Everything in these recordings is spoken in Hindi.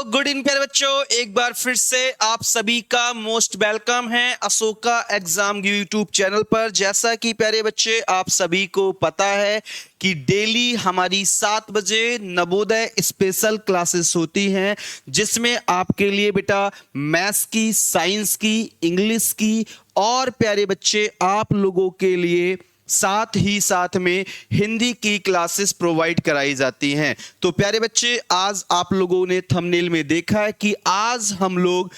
गुड इन प्यारे बच्चों, एक बार फिर से आप सभी का मोस्ट वेलकम है अशोका एग्जाम यूट्यूब चैनल पर। जैसा कि प्यारे बच्चे आप सभी को पता है कि डेली हमारी 7 बजे नवोदय स्पेशल क्लासेस होती हैं, जिसमें आपके लिए बेटा मैथ्स की, साइंस की, इंग्लिश की और प्यारे बच्चे आप लोगों के लिए साथ ही साथ में हिंदी की क्लासेस प्रोवाइड कराई जाती हैं। तो प्यारे बच्चे, आज आप लोगों ने थंबनेल में देखा है कि आज हम लोग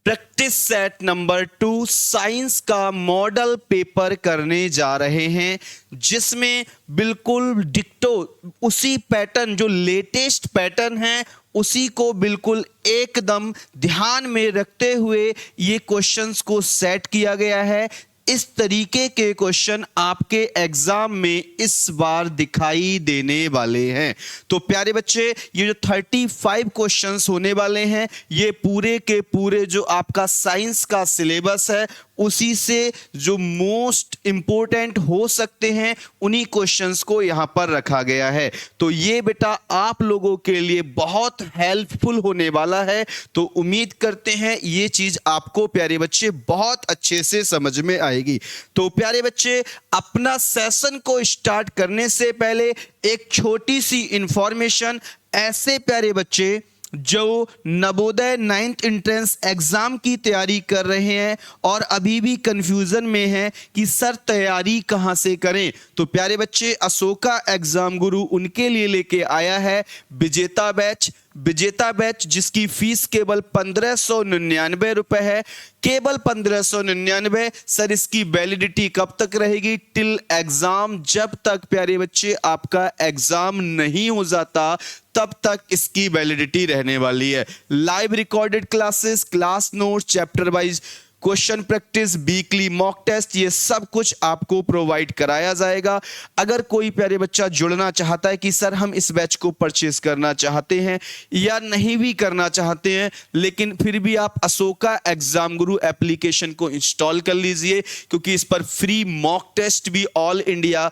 प्रैक्टिस सेट नंबर 2 साइंस का मॉडल पेपर करने जा रहे हैं, जिसमें बिल्कुल डिक्टो उसी पैटर्न जो लेटेस्ट पैटर्न है उसी को बिल्कुल एकदम ध्यान में रखते हुए ये क्वेश्चंस को सेट किया गया है। इस तरीके के क्वेश्चन आपके एग्जाम में इस बार दिखाई देने वाले हैं। तो प्यारे बच्चे, ये जो 35 क्वेश्चंस होने वाले हैं, ये पूरे के पूरे जो आपका साइंस का सिलेबस है उसी से जो मोस्ट इंपॉर्टेंट हो सकते हैं उन्हीं क्वेश्चंस को यहां पर रखा गया है। तो ये बेटा आप लोगों के लिए बहुत हेल्पफुल होने वाला है। तो उम्मीद करते हैं ये चीज आपको प्यारे बच्चे बहुत अच्छे से समझ में आएगी। तो प्यारे बच्चे, अपना सेशन को स्टार्ट करने से पहले एक छोटी सी इंफॉर्मेशन, ऐसे प्यारे बच्चे जो नवोदय 9th एंट्रेंस एग्जाम की तैयारी कर रहे हैं और अभी भी कंफ्यूजन में हैं कि सर तैयारी कहां से करें, तो प्यारे बच्चे अशोका एग्जाम गुरु उनके लिए लेके आया है विजेता बैच। विजेता बैच जिसकी फीस केवल 1599 रुपए है, केवल 1599। सर इसकी वैलिडिटी कब तक रहेगी? टिल एग्जाम, जब तक प्यारे बच्चे आपका एग्जाम नहीं हो जाता तब तक इसकी वैलिडिटी रहने वाली है। Live recorded classes, class notes, chapter wise question practice, weekly mock test, ये सब कुछ आपको प्रोवाइड कराया जाएगा। अगर कोई प्यारे बच्चा जुड़ना चाहता है कि सर हम इस बैच को परचेज करना चाहते हैं या नहीं भी करना चाहते हैं, लेकिन फिर भी आप अशोका एग्जाम गुरु एप्लीकेशन को इंस्टॉल कर लीजिए, क्योंकि इस पर फ्री मॉक टेस्ट भी, ऑल इंडिया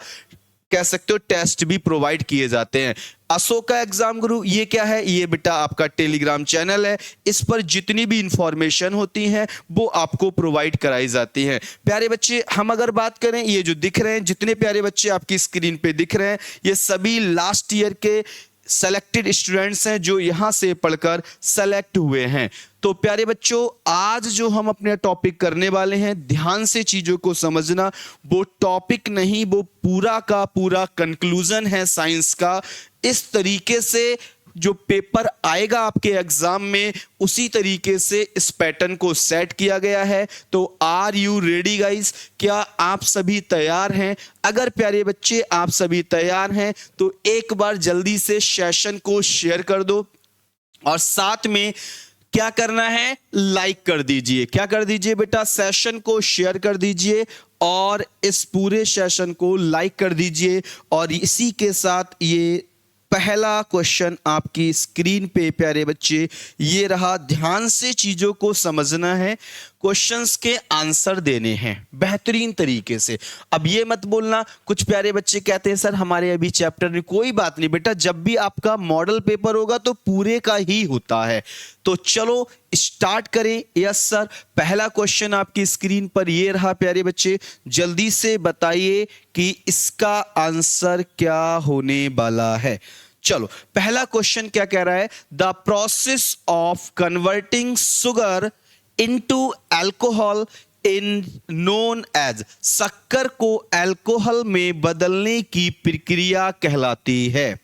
कह सकते हो टेस्ट भी प्रोवाइड किए जाते हैं। अशोका एग्जाम गुरु ये क्या है? ये बेटा आपका टेलीग्राम चैनल है। इस पर जितनी भी इंफॉर्मेशन होती हैं वो आपको प्रोवाइड कराई जाती हैं। प्यारे बच्चे, हम अगर बात करें, ये जो दिख रहे हैं, जितने प्यारे बच्चे आपकी स्क्रीन पे दिख रहे हैं, ये सभी लास्ट ईयर के सेलेक्टेड स्टूडेंट्स हैं जो यहां से पढ़कर सेलेक्ट हुए हैं। तो प्यारे बच्चों, आज जो हम अपने टॉपिक करने वाले हैं, ध्यान से चीजों को समझना, वो टॉपिक नहीं, वो पूरा का पूरा कंक्लूजन है साइंस का। इस तरीके से जो पेपर आएगा आपके एग्जाम में, उसी तरीके से इस पैटर्न को सेट किया गया है। तो आर यू रेडी गाइस? क्या आप सभी तैयार हैं? अगर प्यारे बच्चे आप सभी तैयार हैं तो एक बार जल्दी से सेशन को शेयर कर दो और साथ में क्या करना है, लाइक कर दीजिए। क्या कर दीजिए बेटा? सेशन को शेयर कर दीजिए और इस पूरे सेशन को लाइक कर दीजिए। और इसी के साथ ये पहला क्वेश्चन आपकी स्क्रीन पे प्यारे बच्चे ये रहा। ध्यान से चीजों को समझना है, क्वेश्चंस के आंसर देने हैं बेहतरीन तरीके से। अब ये मत बोलना, कुछ प्यारे बच्चे कहते हैं सर हमारे अभी चैप्टर नहीं। कोई बात नहीं बेटा, जब भी आपका मॉडल पेपर होगा तो पूरे का ही होता है। तो चलो स्टार्ट करें। यस सर, पहला क्वेश्चन आपकी स्क्रीन पर ये रहा प्यारे बच्चे, जल्दी से बताइए कि इसका आंसर क्या होने वाला है। चलो, पहला क्वेश्चन क्या कह रहा है? The process of converting sugar into alcohol in known as, शक्कर को अल्कोहल में बदलने की प्रक्रिया कहलाती है।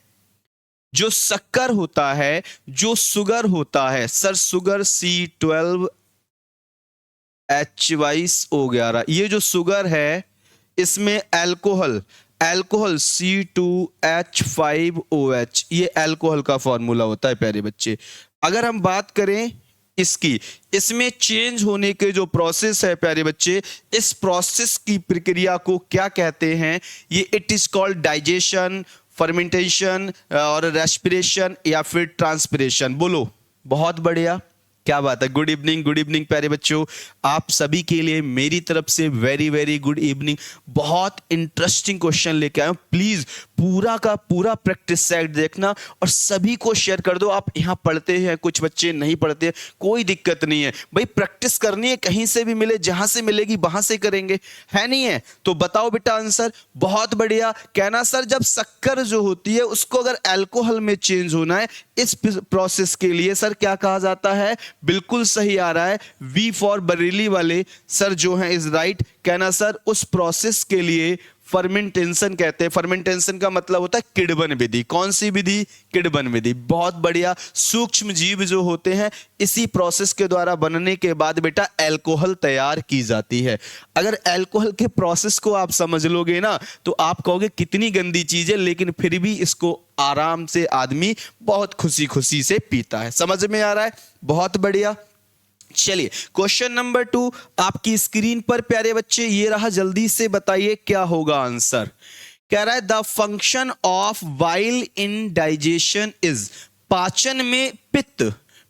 जो शक्कर होता है, जो शुगर होता है, सर शुगर C12H22O11, ये जो शुगर है इसमें अल्कोहल C2H5OH, ये अल्कोहल का फॉर्मूला होता है प्यारे बच्चे। अगर हम बात करें इसकी, इसमें चेंज होने के जो प्रोसेस है प्यारे बच्चे, इस प्रोसेस की प्रक्रिया को क्या कहते हैं? ये it is called digestion, fermentation और रेस्पिरेशन या फिर ट्रांसपिरेशन। बोलो, बहुत बढ़िया। क्या बात है, गुड इवनिंग प्यारे बच्चों, आप सभी के लिए मेरी तरफ से वेरी वेरी गुड इवनिंग। बहुत इंटरेस्टिंग क्वेश्चन लेके आया हूं, प्लीज पूरा का पूरा प्रैक्टिस सेट देखना और सभी को शेयर कर दो। आप यहाँ पढ़ते हैं, कुछ बच्चे नहीं पढ़ते हैं, कोई दिक्कत नहीं है भाई, प्रैक्टिस करनी है, कहीं से भी मिले, जहां से मिलेगी वहां से करेंगे, है नहीं है? तो बताओ बेटा आंसर। बहुत बढ़िया। कहना सर जब शक्कर जो होती है उसको अगर अल्कोहल में चेंज होना है, इस प्रोसेस के लिए सर क्या कहा जाता है? बिल्कुल सही आ रहा है, वी फॉर बरेली वाले सर जो हैं इज राइट। कहना सर उस प्रोसेस के लिए फर्मेंटेशन कहते हैं। फर्मेंटेशन का मतलब होता है किण्वन विधि। कौन सी विधि? किण्वन विधि। बहुत बढ़िया। सूक्ष्म जीव जो होते हैं इसी प्रोसेस के द्वारा बनने के बाद बेटा अल्कोहल तैयार की जाती है। अगर अल्कोहल के प्रोसेस को आप समझ लोगे ना तो आप कहोगे कितनी गंदी चीज है, लेकिन फिर भी इसको आराम से आदमी बहुत खुशी खुशी से पीता है। समझ में आ रहा है? बहुत बढ़िया। चलिए क्वेश्चन नंबर 2 आपकी स्क्रीन पर प्यारे बच्चे ये रहा, जल्दी से बताइए क्या होगा आंसर। कह रहा है the function of while in digestion is. पाचन में पित्त,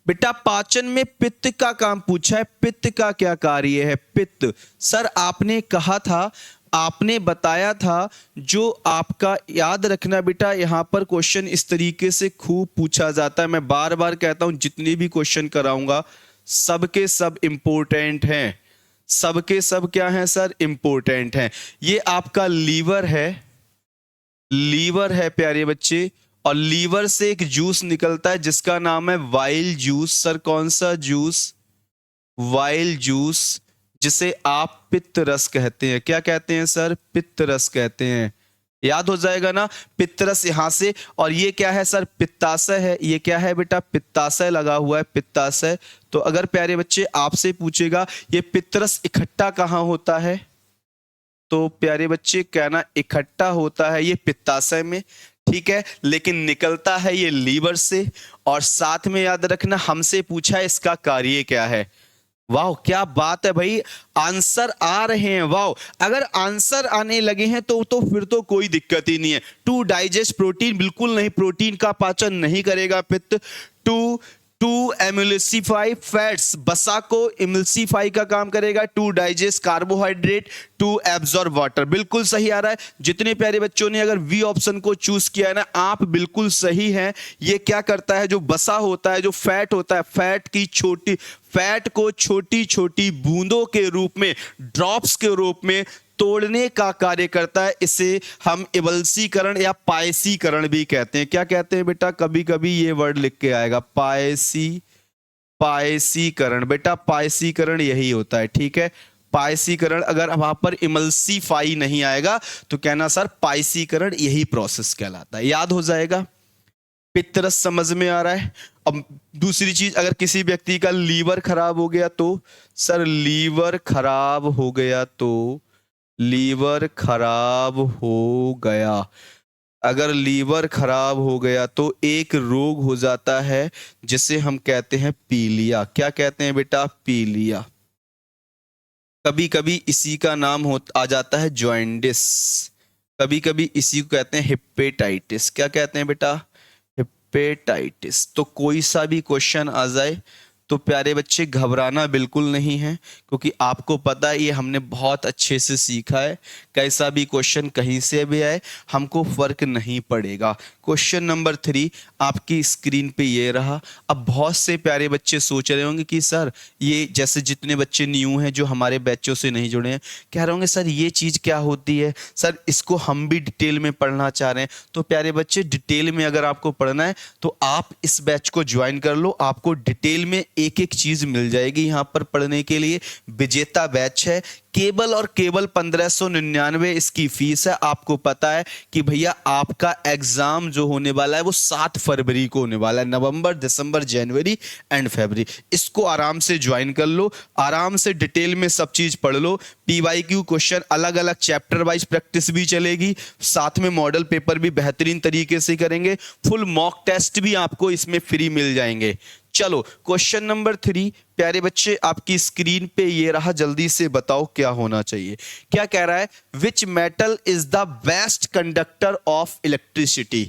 बेटा पाचन में पित्त का काम पूछा है। पित्त का क्या कार्य है? पित्त सर आपने कहा था, आपने बताया था, जो आपका याद रखना बेटा, यहां पर क्वेश्चन इस तरीके से खूब पूछा जाता है। मैं बार बार कहता हूं जितने भी क्वेश्चन कराऊंगा सबके सब इंपॉर्टेंट हैं। सबके सब क्या हैं सर? इंपॉर्टेंट हैं। ये आपका लीवर है, लीवर है प्यारे बच्चे, और लीवर से एक जूस निकलता है जिसका नाम है वाइल जूस। सर कौन सा जूस? वाइल जूस, जिसे आप पित्त रस कहते हैं। क्या कहते हैं सर? पित्त रस कहते हैं। याद हो जाएगा ना, पित्तरस यहां से। और ये क्या है सर? पित्ताशय है। ये क्या है बेटा? पित्ताशय लगा हुआ है, पित्ताशय। तो अगर प्यारे बच्चे आपसे पूछेगा ये पित्तरस इकट्ठा कहां होता है, तो प्यारे बच्चे कहना इकट्ठा होता है ये पित्ताशय में, ठीक है, लेकिन निकलता है ये लीवर से। और साथ में याद रखना हमसे पूछा है इसका कार्य क्या है। वाह क्या बात है भाई, आंसर आ रहे हैं। वाह, अगर आंसर आने लगे हैं तो फिर तो कोई दिक्कत ही नहीं है। टू डाइजेस्ट प्रोटीन, बिल्कुल नहीं, प्रोटीन का पाचन नहीं करेगा पित्त। टू एम्युलिसिफाई फैट्स, बसा को इमल्सिफाई का काम करेगा। To digest carbohydrate, to absorb water. बिल्कुल सही आ रहा है। जितने प्यारे बच्चों ने अगर वी ऑप्शन को चूज किया है ना, आप बिल्कुल सही हैं। ये क्या करता है? जो बसा होता है, जो फैट होता है, फैट को छोटी छोटी बूंदों के रूप में, ड्रॉप्स के रूप में तोड़ने का कार्य करता है। इसे हम इमल्सीकरण या पायसीकरण भी कहते हैं। क्या कहते हैं बेटा? कभी कभी ये वर्ड लिख के आएगा, पायसीकरण। बेटा पायसीकरण यही होता है, ठीक है, पायसीकरण। अगर वहां पर इमल्सीफाई नहीं आएगा तो कहना सर पायसीकरण यही प्रोसेस कहलाता है। याद हो जाएगा। पित्तरस समझ में आ रहा है। अब दूसरी चीज, अगर किसी व्यक्ति का लीवर खराब हो गया तो सर, लीवर खराब हो गया तो, लीवर खराब हो गया, अगर लीवर खराब हो गया तो एक रोग हो जाता है जिसे हम कहते हैं पीलिया। क्या कहते हैं बेटा? पीलिया। कभी कभी इसी का नाम आ जाता है जॉइंडिस। कभी कभी इसी को कहते हैं हिपेटाइटिस। क्या कहते हैं बेटा? हिपेटाइटिस। तो कोई सा भी क्वेश्चन आ जाए तो प्यारे बच्चे घबराना बिल्कुल नहीं है, क्योंकि आपको पता है ये हमने बहुत अच्छे से सीखा है। कैसा भी क्वेश्चन कहीं से भी आए हमको फर्क नहीं पड़ेगा। क्वेश्चन नंबर 3 आपकी स्क्रीन पे ये रहा। अब बहुत से प्यारे बच्चे सोच रहे होंगे कि सर ये, जैसे जितने बच्चे न्यू हैं जो हमारे बैचों से नहीं जुड़े हैं, कह रहे होंगे सर ये चीज़ क्या होती है, सर इसको हम भी डिटेल में पढ़ना चाह रहे हैं। तो प्यारे बच्चे डिटेल में अगर आपको पढ़ना है तो आप इस बैच को ज्वाइन कर लो। आपको डिटेल में एक एक चीज मिल जाएगी यहां पर पढ़ने के लिए। विजेता बैच है, केवल और केवल 1599 इसकी फीस है। आपको पता है कि भैया आपका एग्जाम जो होने वाला है वो 7 फरवरी को होने वाला है। नवंबर, दिसंबर, जनवरी एंड फरवरी। इसको आराम से ज्वाइन कर लो, आराम से डिटेल में सब चीज पढ़ लो। पीवाईक्यू क्वेश्चन अलग अलग चैप्टर वाइज प्रैक्टिस भी चलेगी, साथ में मॉडल पेपर भी बेहतरीन तरीके से करेंगे। फुल मॉक टेस्ट भी आपको इसमें फ्री मिल जाएंगे। चलो क्वेश्चन नंबर 3 प्यारे बच्चे आपकी स्क्रीन पे ये रहा, जल्दी से बताओ क्या होना चाहिए। क्या कह रहा है? Which metal is the best conductor of electricity.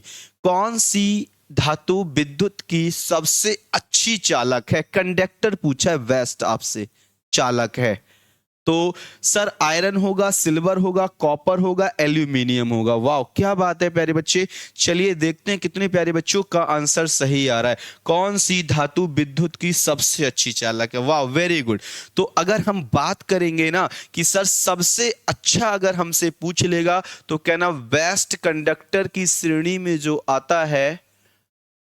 कौन सी धातु विद्युत की सबसे अच्छी चालक है? कंडक्टर पूछा है, वेस्ट आपसे चालक है। तो सर आयरन होगा, सिल्वर होगा, कॉपर होगा, एल्यूमिनियम होगा। वाह क्या बात है प्यारे बच्चे। चलिए देखते हैं कितने प्यारे बच्चों का आंसर सही आ रहा है। कौन सी धातु विद्युत की सबसे अच्छी चालक है? वाह वेरी गुड। तो अगर हम बात करेंगे ना कि सर सबसे अच्छा अगर हमसे पूछ लेगा तो कहना बेस्ट कंडक्टर की श्रेणी में जो आता है,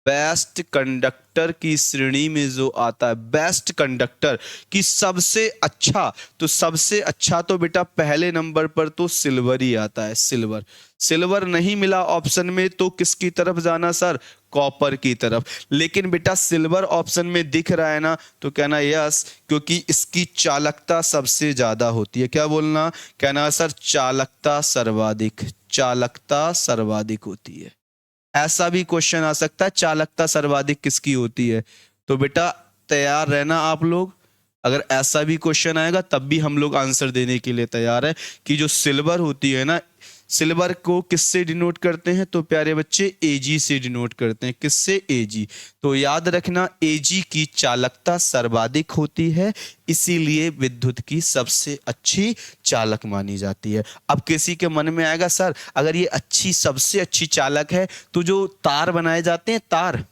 बेस्ट कंडक्टर की श्रेणी में जो आता है, बेस्ट कंडक्टर की सबसे अच्छा, तो सबसे अच्छा तो बेटा पहले नंबर पर तो सिल्वर ही आता है। सिल्वर, सिल्वर नहीं मिला ऑप्शन में तो किसकी तरफ जाना सर? कॉपर की तरफ। लेकिन बेटा सिल्वर ऑप्शन में दिख रहा है ना, तो कहना यस, क्योंकि इसकी चालकता सबसे ज्यादा होती है। क्या बोलना? कहना सर चालकता सर्वाधिक, चालकता सर्वाधिक होती है। ऐसा भी क्वेश्चन आ सकता है चालकता सर्वाधिक किसकी होती है? तो बेटा तैयार रहना आप लोग, अगर ऐसा भी क्वेश्चन आएगा तब भी हम लोग आंसर देने के लिए तैयार है कि जो सिल्वर होती है ना, सिल्वर को किससे डिनोट करते हैं? तो प्यारे बच्चे एजी से डिनोट करते हैं। किससे? एजी। तो याद रखना एजी की चालकता सर्वाधिक होती है, इसीलिए विद्युत की सबसे अच्छी चालक मानी जाती है। अब किसी के मन में आएगा सर अगर ये अच्छी सबसे अच्छी चालक है तो जो तार बनाए जाते हैं, तार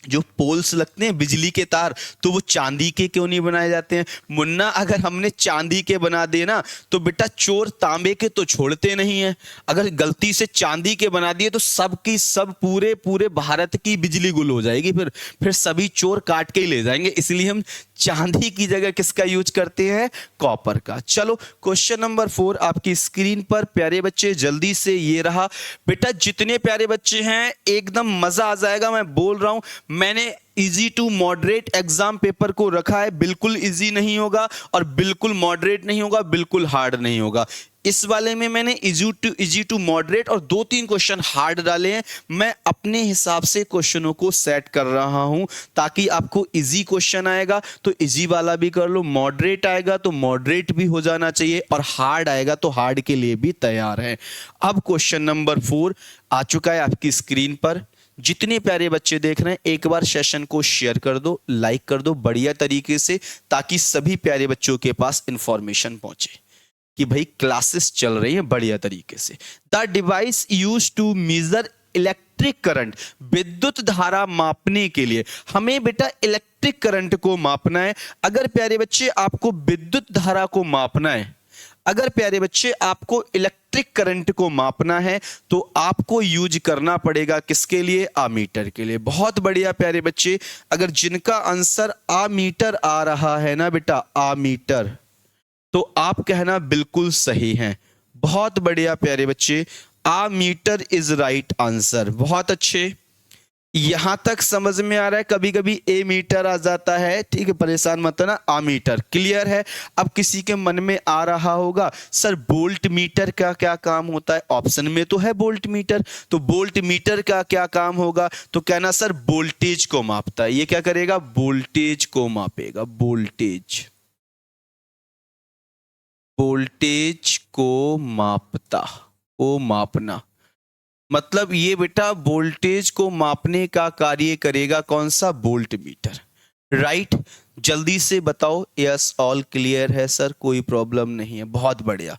जो पोल्स लगते हैं बिजली के तार, तो वो चांदी के क्यों नहीं बनाए जाते हैं? मुन्ना अगर हमने चांदी के बना दिए ना तो बेटा चोर तांबे के तो छोड़ते नहीं है। अगर गलती से चांदी के बना दिए तो सब की सब पूरे पूरे भारत की बिजली गुल हो जाएगी, फिर सभी चोर काट के ही ले जाएंगे। इसलिए हम चांदी की जगह किसका यूज करते हैं? कॉपर का। चलो क्वेश्चन नंबर 4 आपकी स्क्रीन पर प्यारे बच्चे, जल्दी से ये रहा। बेटा जितने प्यारे बच्चे हैं एकदम मजा आ जाएगा, मैं बोल रहा हूं। मैंने easy to moderate exam paper को रखा है, बिल्कुल इजी नहीं होगा और बिल्कुल मॉडरेट नहीं होगा, बिल्कुल हार्ड नहीं होगा। इस वाले में मैंने इजी टू मॉडरेट और 2-3 क्वेश्चन हार्ड डाले हैं। मैं अपने हिसाब से क्वेश्चनों को सेट कर रहा हूं ताकि आपको इजी क्वेश्चन आएगा तो इजी वाला भी कर लो, मॉडरेट आएगा तो मॉडरेट भी हो जाना चाहिए और हार्ड आएगा तो हार्ड के लिए भी तैयार है। अब क्वेश्चन नंबर 4 आ चुका है आपकी स्क्रीन पर। जितने प्यारे बच्चे देख रहे हैं एक बार सेशन को शेयर कर दो, लाइक कर दो बढ़िया तरीके से, ताकि सभी प्यारे बच्चों के पास इंफॉर्मेशन पहुंचे कि भाई क्लासेस चल रही हैं बढ़िया तरीके से। The device use to measure electric current, विद्युत धारा मापने के लिए हमें बेटा इलेक्ट्रिक करंट को मापना है। अगर प्यारे बच्चे आपको विद्युत धारा को मापना है, अगर प्यारे बच्चे आपको इलेक्ट्रिक करंट को मापना है तो आपको यूज करना पड़ेगा किसके लिए? आमीटर के लिए। बहुत बढ़िया प्यारे बच्चे, अगर जिनका आंसर आमीटर आ रहा है ना बेटा, आमीटर, तो आप कहना बिल्कुल सही है। बहुत बढ़िया प्यारे बच्चे, आमीटर इज राइट आंसर। बहुत अच्छे, यहां तक समझ में आ रहा है। कभी कभी ए मीटर आ जाता है, ठीक है, परेशान मत होना, आमीटर क्लियर है। अब किसी के मन में आ रहा होगा सर वोल्ट मीटर का क्या काम होता है? ऑप्शन में तो है वोल्ट मीटर, तो वोल्ट मीटर का क्या काम होगा? तो कहना सर वोल्टेज को मापता है। ये क्या करेगा? वोल्टेज को मापेगा। वोल्टेज, वोल्टेज को मापता, को मापना, मतलब ये बेटा वोल्टेज को मापने का कार्य करेगा कौन सा? Volt meter. राइट, जल्दी से बताओ। यस, ऑल क्लियर है सर, कोई प्रॉब्लम नहीं है। बहुत बढ़िया।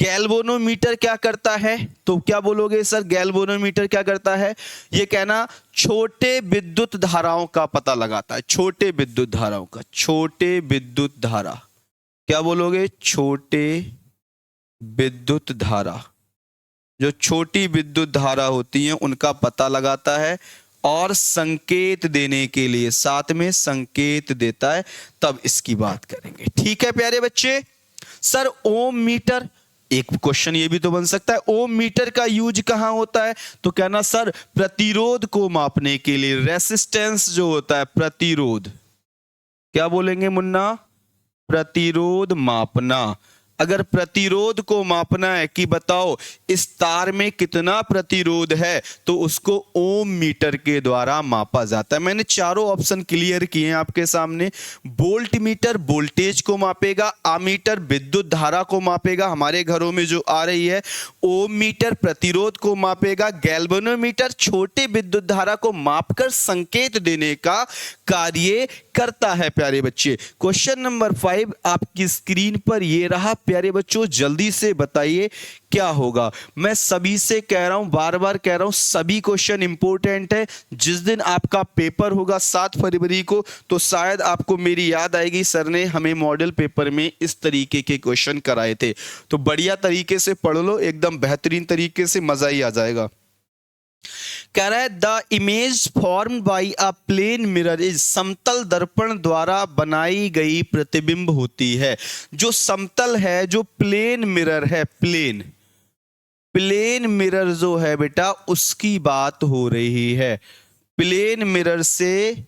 गैल्वेनोमीटर क्या करता है? तो क्या बोलोगे सर गैल्वेनोमीटर क्या करता है? ये कहना छोटे विद्युत धाराओं का पता लगाता है। छोटे विद्युत धाराओं का, छोटे विद्युत धारा, क्या बोलोगे? छोटे विद्युत धारा, जो छोटी विद्युत धारा होती है उनका पता लगाता है और संकेत देने के लिए साथ में संकेत देता है, तब इसकी बात करेंगे। ठीक है प्यारे बच्चे। सर ओम मीटर, एक क्वेश्चन ये भी तो बन सकता है, ओम मीटर का यूज कहां होता है? तो कहना सर प्रतिरोध को मापने के लिए, रेसिस्टेंस जो होता है, प्रतिरोध, क्या बोलेंगे मुन्ना? प्रतिरोध मापना। अगर प्रतिरोध को मापना है कि बताओ इस तार में कितना प्रतिरोध है, तो उसको ओम मीटर के द्वारा मापा जाता है। मैंने चारों ऑप्शन क्लियर किए हैं आपके सामने। वोल्ट मीटर वोल्टेज को मापेगा, आमीटर विद्युत धारा को मापेगा, हमारे घरों में जो आ रही है। ओम मीटर प्रतिरोध को मापेगा, गैल्वेनोमीटर छोटे विद्युत धारा को मापकर संकेत देने का कार्य करता है। प्यारे बच्चे, क्वेश्चन नंबर 5 आपकी स्क्रीन पर ये रहा। प्यारे बच्चों, जल्दी से बताइए क्या होगा। मैं सभी से कह रहा हूं, बार बार कह रहा हूं, सभी क्वेश्चन इंपॉर्टेंट है। जिस दिन आपका पेपर होगा 7 फरवरी को, तो शायद आपको मेरी याद आएगी, सर ने हमें मॉडल पेपर में इस तरीके के क्वेश्चन कराए थे। तो बढ़िया तरीके से पढ़ लो, एकदम बेहतरीन तरीके से, मजा ही आ जाएगा। कह रहा है the image form by a plane mirror is, समतल दर्पण द्वारा बनाई गई प्रतिबिंब होती है। जो समतल है, जो प्लेन मिरर है, प्लेन मिरर जो है बेटा, उसकी बात हो रही है। प्लेन मिरर से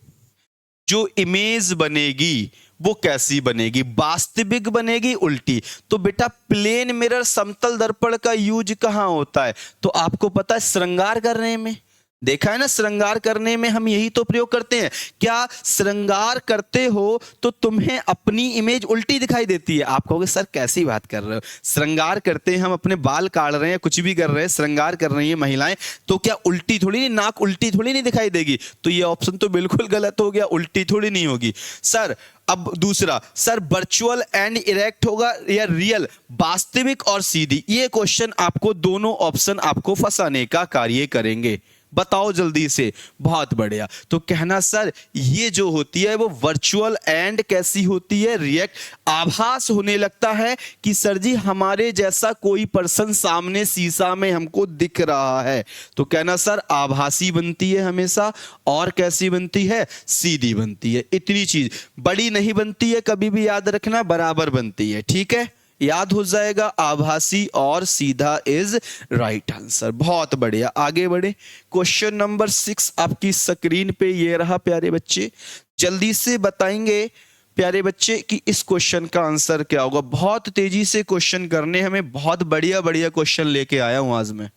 जो इमेज बनेगी वो कैसी बनेगी, वास्तविक बनेगी, उल्टी। तो बेटा प्लेन मिरर समतल दर्पण का यूज कहां होता है, तो आपको पता है श्रृंगार करने में। देखा है ना, श्रृंगार करने में हम यही तो प्रयोग करते हैं। क्या श्रृंगार करते हो तो तुम्हें अपनी इमेज उल्टी दिखाई देती है? आप कहोगे सर कैसी बात कर रहे हो, श्रृंगार करते हैं हम, अपने बाल काट रहे हैं, कुछ भी कर रहे हैं, श्रृंगार कर रही हैं महिलाएं, तो क्या उल्टी थोड़ी नहीं, नाक उल्टी थोड़ी नहीं दिखाई देगी? तो ये ऑप्शन तो बिल्कुल गलत हो गया, उल्टी थोड़ी नहीं होगी सर। अब दूसरा, सर वर्चुअल एंड इरेक्ट होगा या रियल, वास्तविक और सीधी? ये क्वेश्चन आपको, दोनों ऑप्शन आपको फंसाने का कार्य करेंगे। बताओ जल्दी से। बहुत बढ़िया। तो कहना सर ये जो होती है वो वर्चुअल एंड कैसी होती है, रिएक्ट। आभास होने लगता है कि सर जी हमारे जैसा कोई पर्सन सामने शीशा में हमको दिख रहा है, तो कहना सर आभासी बनती है हमेशा। और कैसी बनती है, सीधी बनती है। इतनी चीज, बड़ी नहीं बनती है कभी भी, याद रखना, बराबर बनती है। ठीक है, याद हो जाएगा, आभासी और सीधा इज राइट आंसर। बहुत बढ़िया, आगे बढ़े। क्वेश्चन नंबर 6 आपकी स्क्रीन पे ये रहा। प्यारे बच्चे जल्दी से बताएंगे प्यारे बच्चे कि इस क्वेश्चन का आंसर क्या होगा। बहुत तेजी से क्वेश्चन करने, हमें बहुत बढ़िया बढ़िया क्वेश्चन लेके आया हूं आज मैं।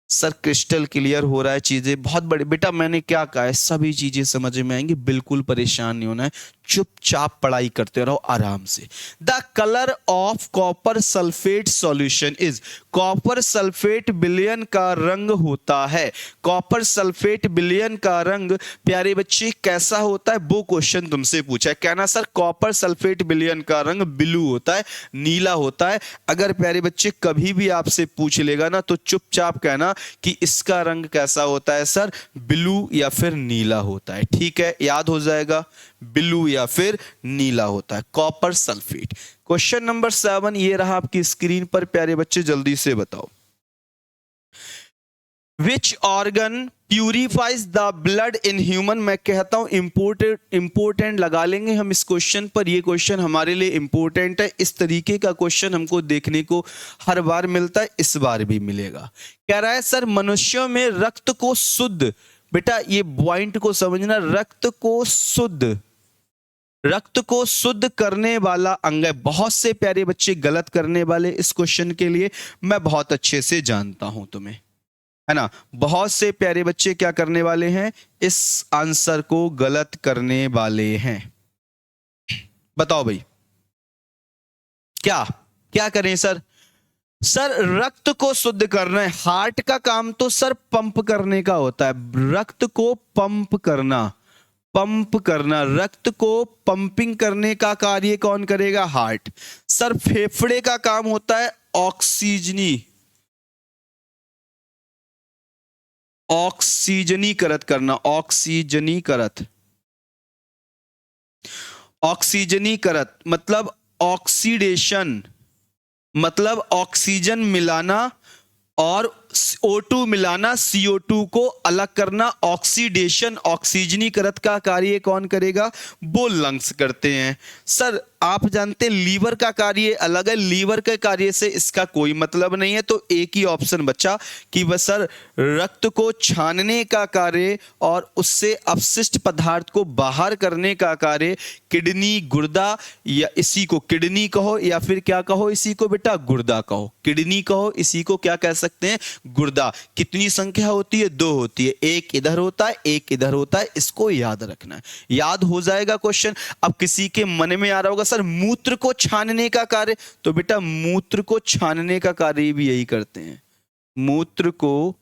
सर क्रिस्टल क्लियर हो रहा है, चीजें बहुत बड़ी। बेटा मैंने क्या कहा है, सभी चीजें समझ में आएंगी, बिल्कुल परेशान नहीं होना है, चुपचाप पढ़ाई करते रहो आराम से। The colour of copper sulphate solution is, copper sulphate विलयन का रंग होता है। कॉपर सल्फेट विलयन का रंग प्यारे बच्चे कैसा होता है, वो क्वेश्चन तुमसे पूछा है। कहना सर कॉपर सल्फेट विलयन का रंग ब्लू होता है, नीला होता है। अगर प्यारे बच्चे कभी भी आपसे पूछ लेगा ना, तो चुपचाप कहना कि इसका रंग कैसा होता है सर, ब्लू या फिर नीला होता है। ठीक है, याद हो जाएगा, ब्लू या फिर नीला होता है कॉपर सल्फेट। क्वेश्चन नंबर 7 ये रहा आपकी स्क्रीन पर। प्यारे बच्चे जल्दी से बताओ, which organ purifies the blood in human. मैं कहता हूं इंपोर्टेंट लगा लेंगे हम इस क्वेश्चन पर। ये क्वेश्चन हमारे लिए इंपोर्टेंट है। इस तरीके का क्वेश्चन हमको देखने को हर बार मिलता है, इस बार भी मिलेगा। कह रहा है सर मनुष्यों में रक्त को शुद्ध, बेटा ये पॉइंट को समझना, रक्त को शुद्ध करने वाला अंग है। बहुत से प्यारे बच्चे गलत करने वाले इस क्वेश्चन के लिए, मैं बहुत अच्छे से जानता हूं तुम्हें, है ना। बहुत से प्यारे बच्चे क्या करने वाले हैं, इस आंसर को गलत करने वाले हैं। बताओ भाई क्या क्या करें सर? सर रक्त को शुद्ध करना है। हार्ट का काम तो सर पंप करने का होता है, रक्त को पंप करना, रक्त को पंपिंग करने का कार्य कौन करेगा, हार्ट। सर फेफड़े का काम होता है ऑक्सीजनीकरण करना, ऑक्सीजनीकरण मतलब ऑक्सीडेशन, मतलब ऑक्सीजन मिलाना और O2 मिलाना, CO2 को अलग करना, ऑक्सीडेशन ऑक्सीजनीकरण का कार्य कौन करेगा? वो लंग्स करते हैं। सर आप जानते हैं लीवर का कार्य अलग है, लीवर के कार्य से इसका कोई मतलब नहीं है, तो एक ही ऑप्शन बचा कि वह सर रक्त को छानने का कार्य और उससे अपशिष्ट पदार्थ को बाहर करने का कार्य किडनी, गुर्दा, या इसी को किडनी कहो या फिर क्या कहो, इसी को बेटा गुर्दा कहो, किडनी कहो, इसी को क्या कह सकते हैं? गुर्दा। कितनी संख्या होती है? 2 होती है, एक इधर होता है, एक इधर होता है, इसको याद रखना है, याद हो जाएगा क्वेश्चन। अब किसी के मन में आ रहा होगा सर मूत्र को छानने का कार्य, तो बेटा मूत्र को छानने का कार्य भी यही करते हैं, मूत्र को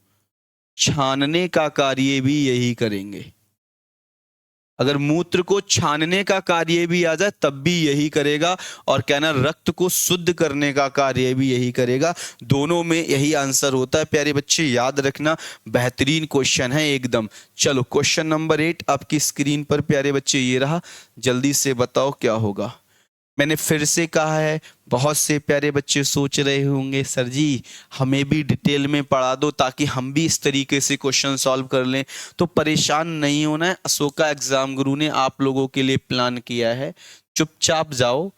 छानने का कार्य भी यही करेंगे। अगर मूत्र को छानने का कार्य भी आ जाए तब भी यही करेगा, और कहना रक्त को शुद्ध करने का कार्य भी यही करेगा। दोनों में यही आंसर होता है प्यारे बच्चे, याद रखना। बेहतरीन क्वेश्चन है एकदम। चलो क्वेश्चन नंबर 8 आपकी स्क्रीन पर प्यारे बच्चे ये रहा, जल्दी से बताओ क्या होगा। मैंने फिर से कहा है, बहुत से प्यारे बच्चे सोच रहे होंगे सर जी हमें भी डिटेल में पढ़ा दो ताकि हम भी इस तरीके से क्वेश्चन सॉल्व कर लें। तो परेशान नहीं होना है, अशोका एग्जाम गुरु ने आप लोगों के लिए प्लान किया है। चुपचाप जाओ,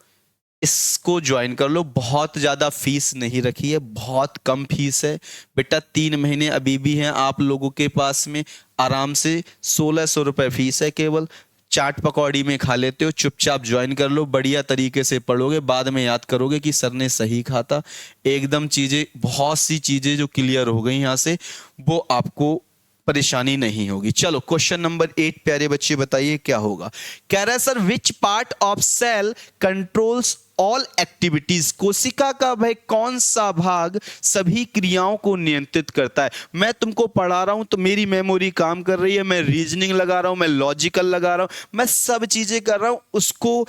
इसको ज्वाइन कर लो। बहुत ज़्यादा फीस नहीं रखी है, बहुत कम फीस है बेटा। 3 महीने अभी भी हैं आप लोगों के पास में, आराम से 1600 रुपये फीस है केवल। चाट पकौड़ी में खा लेते हो, चुपचाप ज्वाइन कर लो, बढ़िया तरीके से पढ़ोगे, बाद में याद करोगे कि सर ने सही कहा था। एकदम चीज़ें, बहुत सी चीज़ें जो क्लियर हो गई यहाँ से, वो आपको परेशानी नहीं होगी। चलो क्वेश्चन नंबर 8 प्यारे बच्चे बताइए क्या होगा। कह रहा है sir which part of cell controls all activities, कोशिका का भाई कौन सा भाग सभी क्रियाओं को नियंत्रित करता है। मैं तुमको पढ़ा रहा हूं तो मेरी मेमोरी काम कर रही है, मैं रीजनिंग लगा रहा हूं, मैं लॉजिकल लगा रहा हूं, मैं सब चीजें कर रहा हूं। उसको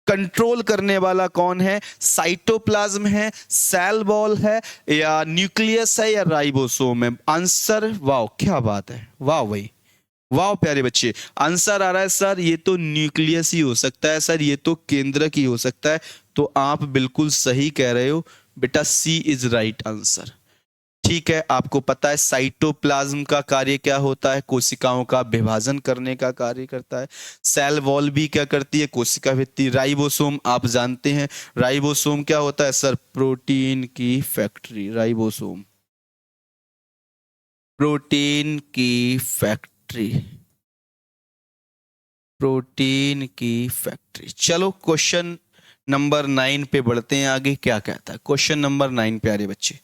कंट्रोल करने वाला कौन है? साइटोप्लाज्म है, सेल वॉल है, या न्यूक्लियस है, या राइबोसोम है? आंसर वाह, क्या बात है, वाह भाई वाह प्यारे बच्चे, आंसर आ रहा है सर ये तो न्यूक्लियस ही हो सकता है, सर ये तो केंद्रक ही हो सकता है। तो आप बिल्कुल सही कह रहे हो बेटा, सी इज राइट आंसर। ठीक है, आपको पता है साइटोप्लाज्म का कार्य क्या होता है? कोशिकाओं का विभाजन करने का कार्य करता है। सेल वॉल भी क्या करती है? कोशिका भित्ति। राइबोसोम आप जानते हैं, राइबोसोम क्या होता है सर? प्रोटीन की फैक्ट्री। राइबोसोम प्रोटीन की फैक्ट्री, प्रोटीन की फैक्ट्री। चलो क्वेश्चन नंबर 9 पे बढ़ते हैं आगे। क्या कहता है क्वेश्चन नंबर 9 प्यारे बच्चे?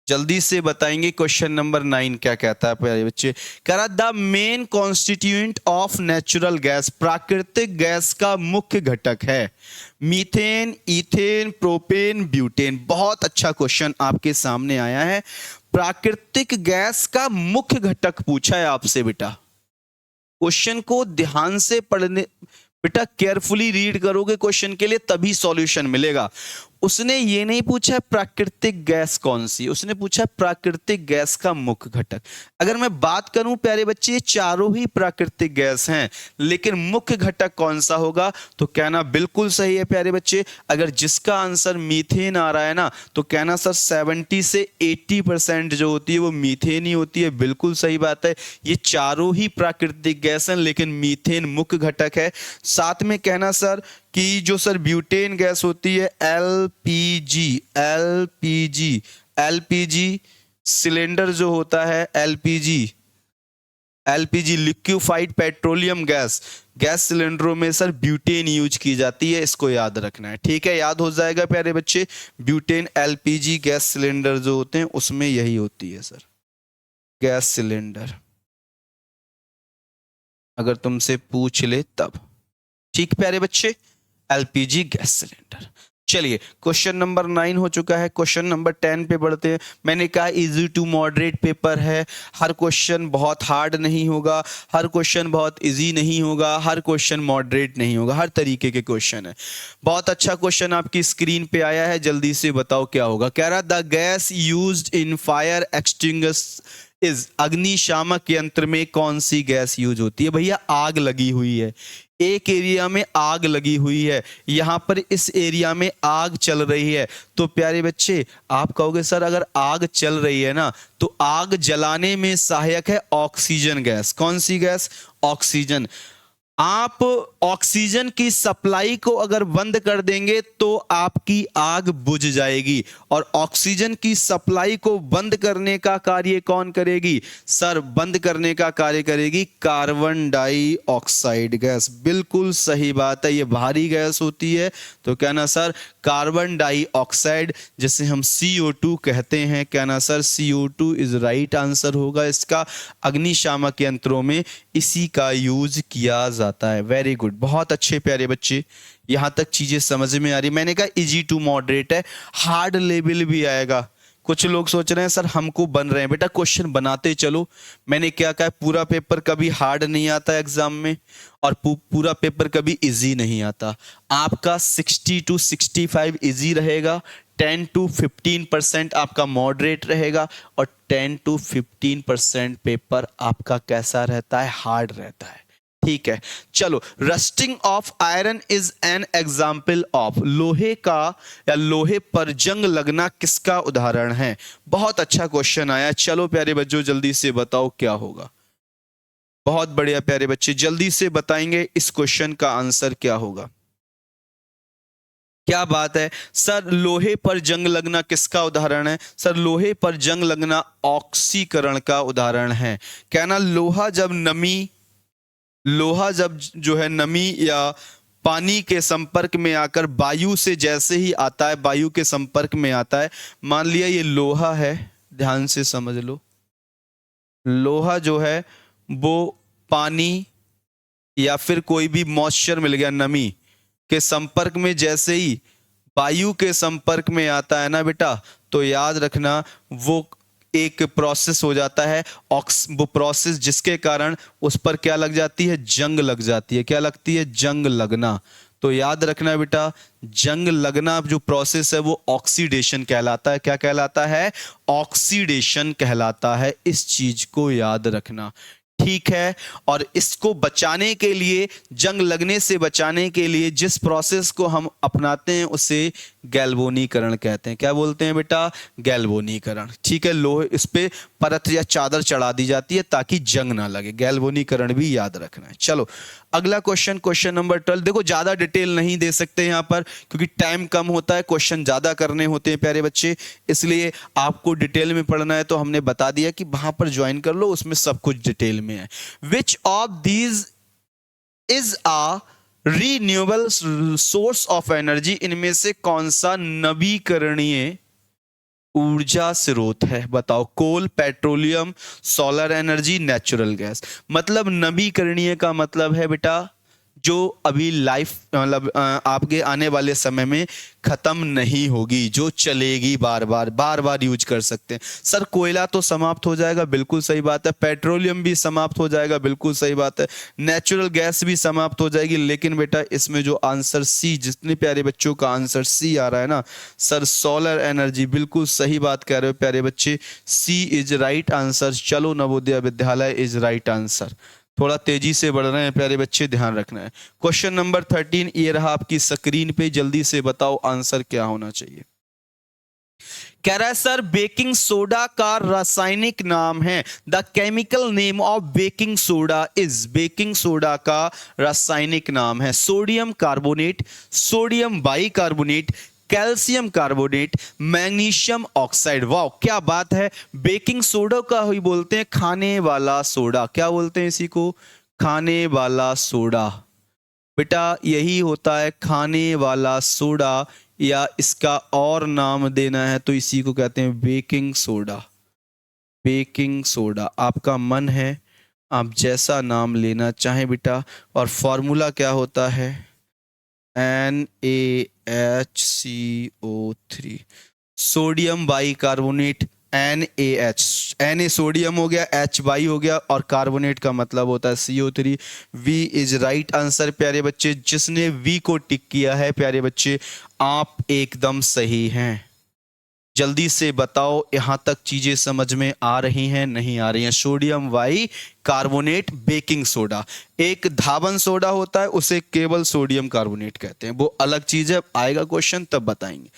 जल्दी से बताएंगे क्वेश्चन नंबर 9 क्या कहता है प्यारे बच्चे। कह रहा the main constituent of natural gas, प्राकृतिक गैस का मुख्य घटक है मीथेन, इथेन, प्रोपेन, ब्यूटेन। बहुत अच्छा क्वेश्चन आपके सामने आया है। प्राकृतिक गैस का मुख्य घटक पूछा है आपसे बेटा। क्वेश्चन को ध्यान से पढ़ने बेटा, केयरफुली रीड करोगे क्वेश्चन के लिए तभी सॉल्यूशन मिलेगा। उसने ये नहीं पूछा प्राकृतिक गैस कौन सी, उसने पूछा प्राकृतिक गैस का मुख्य घटक। अगर मैं बात करूं प्यारे बच्चे, ये चारों ही प्राकृतिक गैस हैं, लेकिन मुख्य घटक कौन सा होगा? तो कहना बिल्कुल सही है प्यारे बच्चे। अगर जिसका आंसर मीथेन आ रहा है ना, तो कहना सर 70 से 80% जो होती है वो मीथेन ही होती है। बिल्कुल सही बात है, ये चारों ही प्राकृतिक गैस हैं, लेकिन मीथेन मुख्य घटक है। साथ में कहना सर कि जो सर ब्यूटेन गैस होती है, एलपीजी, एलपीजी, एलपीजी सिलेंडर जो होता है, LPG, LPG liquefied petroleum gas, gas सिलेंडरों में सर ब्यूटेन यूज की जाती है, इसको याद रखना है। ठीक है, याद हो जाएगा प्यारे बच्चे। ब्यूटेन एलपीजी गैस सिलेंडर जो होते हैं उसमें यही होती है सर, गैस सिलेंडर, अगर तुमसे पूछ ले तब। ठीक प्यारे बच्चे, एलपीजी गैस सिलेंडर। चलिए क्वेश्चन नंबर 9 हो चुका है। क्वेश्चन नंबर 10 पे बढ़ते हैं। मैंने कहा इजी टू मॉडरेट पेपर है, हर क्वेश्चन बहुत हार्ड नहीं होगा, हर क्वेश्चन बहुत इजी नहीं होगा, हर क्वेश्चन मॉडरेट नहीं होगा, हर तरीके के क्वेश्चन है। बहुत अच्छा क्वेश्चन आपकी स्क्रीन पे आया है, जल्दी से बताओ क्या होगा। कह रहा the gas used in fire is अग्निशामक यंत्र में कौन सी गैस यूज होती है? भैया आग लगी हुई है, एक एरिया में आग लगी हुई है, यहां पर इस एरिया में आग चल रही है, तो प्यारे बच्चे आप कहोगे सर अगर आग चल रही है ना तो आग जलाने में सहायक है ऑक्सीजन गैस। कौन सी गैस? ऑक्सीजन। आप ऑक्सीजन की सप्लाई को अगर बंद कर देंगे तो आपकी आग बुझ जाएगी, और ऑक्सीजन की सप्लाई को बंद करने का कार्य कौन करेगी? सर बंद करने का कार्य करेगी कार्बन डाइऑक्साइड गैस। बिल्कुल सही बात है, ये भारी गैस होती है, तो क्या ना सर कार्बन डाइऑक्साइड, जिसे हम CO2 कहते हैं, क्या ना sir CO2 is right answer होगा इसका। अग्निशामक यंत्रों में इसी का यूज किया जाता है। वेरी गुड, बहुत अच्छे प्यारे बच्चे, यहां तक चीजें समझ में आ रही। मैंने कहा इजी टू मॉडरेट है, हार्ड लेवल भी आएगा। कुछ लोग सोच रहे हैं सर हमको बन रहे हैं, बेटा क्वेश्चन बनाते चलो। मैंने क्या कहा, पूरा पेपर कभी हार्ड नहीं आता एग्जाम में, और पूरा पेपर कभी इजी नहीं आता। आपका 60 to 65 इजी रहेगा, 10 to 15% आपका मॉडरेट रहेगा, और 10 to 15% पेपर आपका कैसा रहता है? हार्ड रहता है। ठीक है, चलो। Rusting of iron is an example of, लोहे का या लोहे पर जंग लगना किसका उदाहरण है? बहुत अच्छा क्वेश्चन आया। चलो प्यारे बच्चों जल्दी से बताओ क्या होगा। बहुत बढ़िया प्यारे बच्चे, जल्दी से बताएंगे इस क्वेश्चन का आंसर क्या होगा। क्या बात है सर, लोहे पर जंग लगना किसका उदाहरण है? सर लोहे पर जंग लगना ऑक्सीकरण का उदाहरण है। क्या ना लोहा जब जो है नमी या पानी के संपर्क में आकर वायु से जैसे ही आता है, वायु के संपर्क में आता है, मान लिया ये लोहा है, ध्यान से समझ लो, लोहा जो है वो पानी या फिर कोई भी मॉइस्चर मिल गया नमी के संपर्क में जैसे ही वायु के संपर्क में आता है ना बेटा, तो याद रखना वो एक प्रोसेस हो जाता है, वो प्रोसेस जिसके कारण उस पर क्या लग जाती है? जंग लग जाती है। क्या लगती है? जंग लगना। तो याद रखना बेटा, जंग लगना जो प्रोसेस है वो ऑक्सीडेशन कहलाता है। क्या कहलाता है? ऑक्सीडेशन कहलाता है। इस चीज को याद रखना, ठीक है। और इसको बचाने के लिए, जंग लगने से बचाने के लिए जिस प्रोसेस को हम अपनाते हैं उसे गैल्वेनीकरण कहते हैं। क्या बोलते हैं बेटा? गैल्वेनीकरण। ठीक है, लोहे इस पे परत या चादर चढ़ा दी जाती है ताकि जंग ना लगे। गैल्वेनीकरण भी याद रखना है। चलो अगला क्वेश्चन, क्वेश्चन नंबर 12। देखो ज्यादा डिटेल नहीं दे सकते यहां पर क्योंकि टाइम कम होता है, क्वेश्चन ज्यादा करने होते हैं प्यारे बच्चे, इसलिए आपको डिटेल में पढ़ना है तो हमने बता दिया कि वहां पर ज्वाइन कर लो, उसमें सब कुछ डिटेल में है। Which of these is a renewable source of energy, इनमें से कौन सा नवीकरणीय ऊर्जा स्रोत है? बताओ। Coal, petroleum, solar energy, natural gas. मतलब नवीकरणीय का मतलब है बेटा जो अभी लाइफ मतलब आपके आने वाले समय में खत्म नहीं होगी, जो चलेगी, बार बार यूज कर सकते हैं। सर कोयला तो समाप्त हो जाएगा, बिल्कुल सही बात है। पेट्रोलियम भी समाप्त हो जाएगा, बिल्कुल सही बात है। नेचुरल गैस भी समाप्त हो जाएगी, लेकिन बेटा इसमें जो आंसर सी, जितने प्यारे बच्चों का आंसर सी आ रहा है ना सर, सोलर एनर्जी, बिल्कुल सही बात कह रहे हो प्यारे बच्चे, सी इज राइट आंसर। चलो नवोदय विद्यालय इज राइट आंसर। थोड़ा तेजी से बढ़ रहे हैं प्यारे बच्चे, ध्यान रखना है। क्वेश्चन नंबर 13 ये रहा आपकी स्क्रीन पे, जल्दी से बताओ आंसर क्या होना चाहिए। कह रहा है सर बेकिंग सोडा का रासायनिक नाम है, the chemical name of baking soda is, baking soda का रासायनिक नाम है sodium carbonate, sodium bicarbonate, calcium carbonate, magnesium oxide. वाह क्या बात है, बेकिंग सोडा का ही बोलते हैं खाने वाला सोडा। क्या बोलते हैं इसी को? खाने वाला सोडा। बेटा यही होता है खाने वाला सोडा, या इसका और नाम देना है तो इसी को कहते हैं बेकिंग सोडा। बेकिंग सोडा आपका मन है, आप जैसा नाम लेना चाहें बेटा। और फॉर्मूला क्या होता है? NaHCO3, sodium bicarbonate, NaH, Na sodium हो गया, H बाई हो गया, और कार्बोनेट का मतलब होता है CO3। V is right answer प्यारे बच्चे। जिसने V को टिक किया है प्यारे बच्चे, आप एकदम सही हैं। जल्दी से बताओ, यहां तक चीजें समझ में आ रही हैं नहीं आ रही हैं? Sodium bicarbonate baking soda, एक धावन सोडा होता है, उसे केवल सोडियम कार्बोनेट कहते हैं, वो अलग चीज है। आएगा क्वेश्चन तब बताएंगे।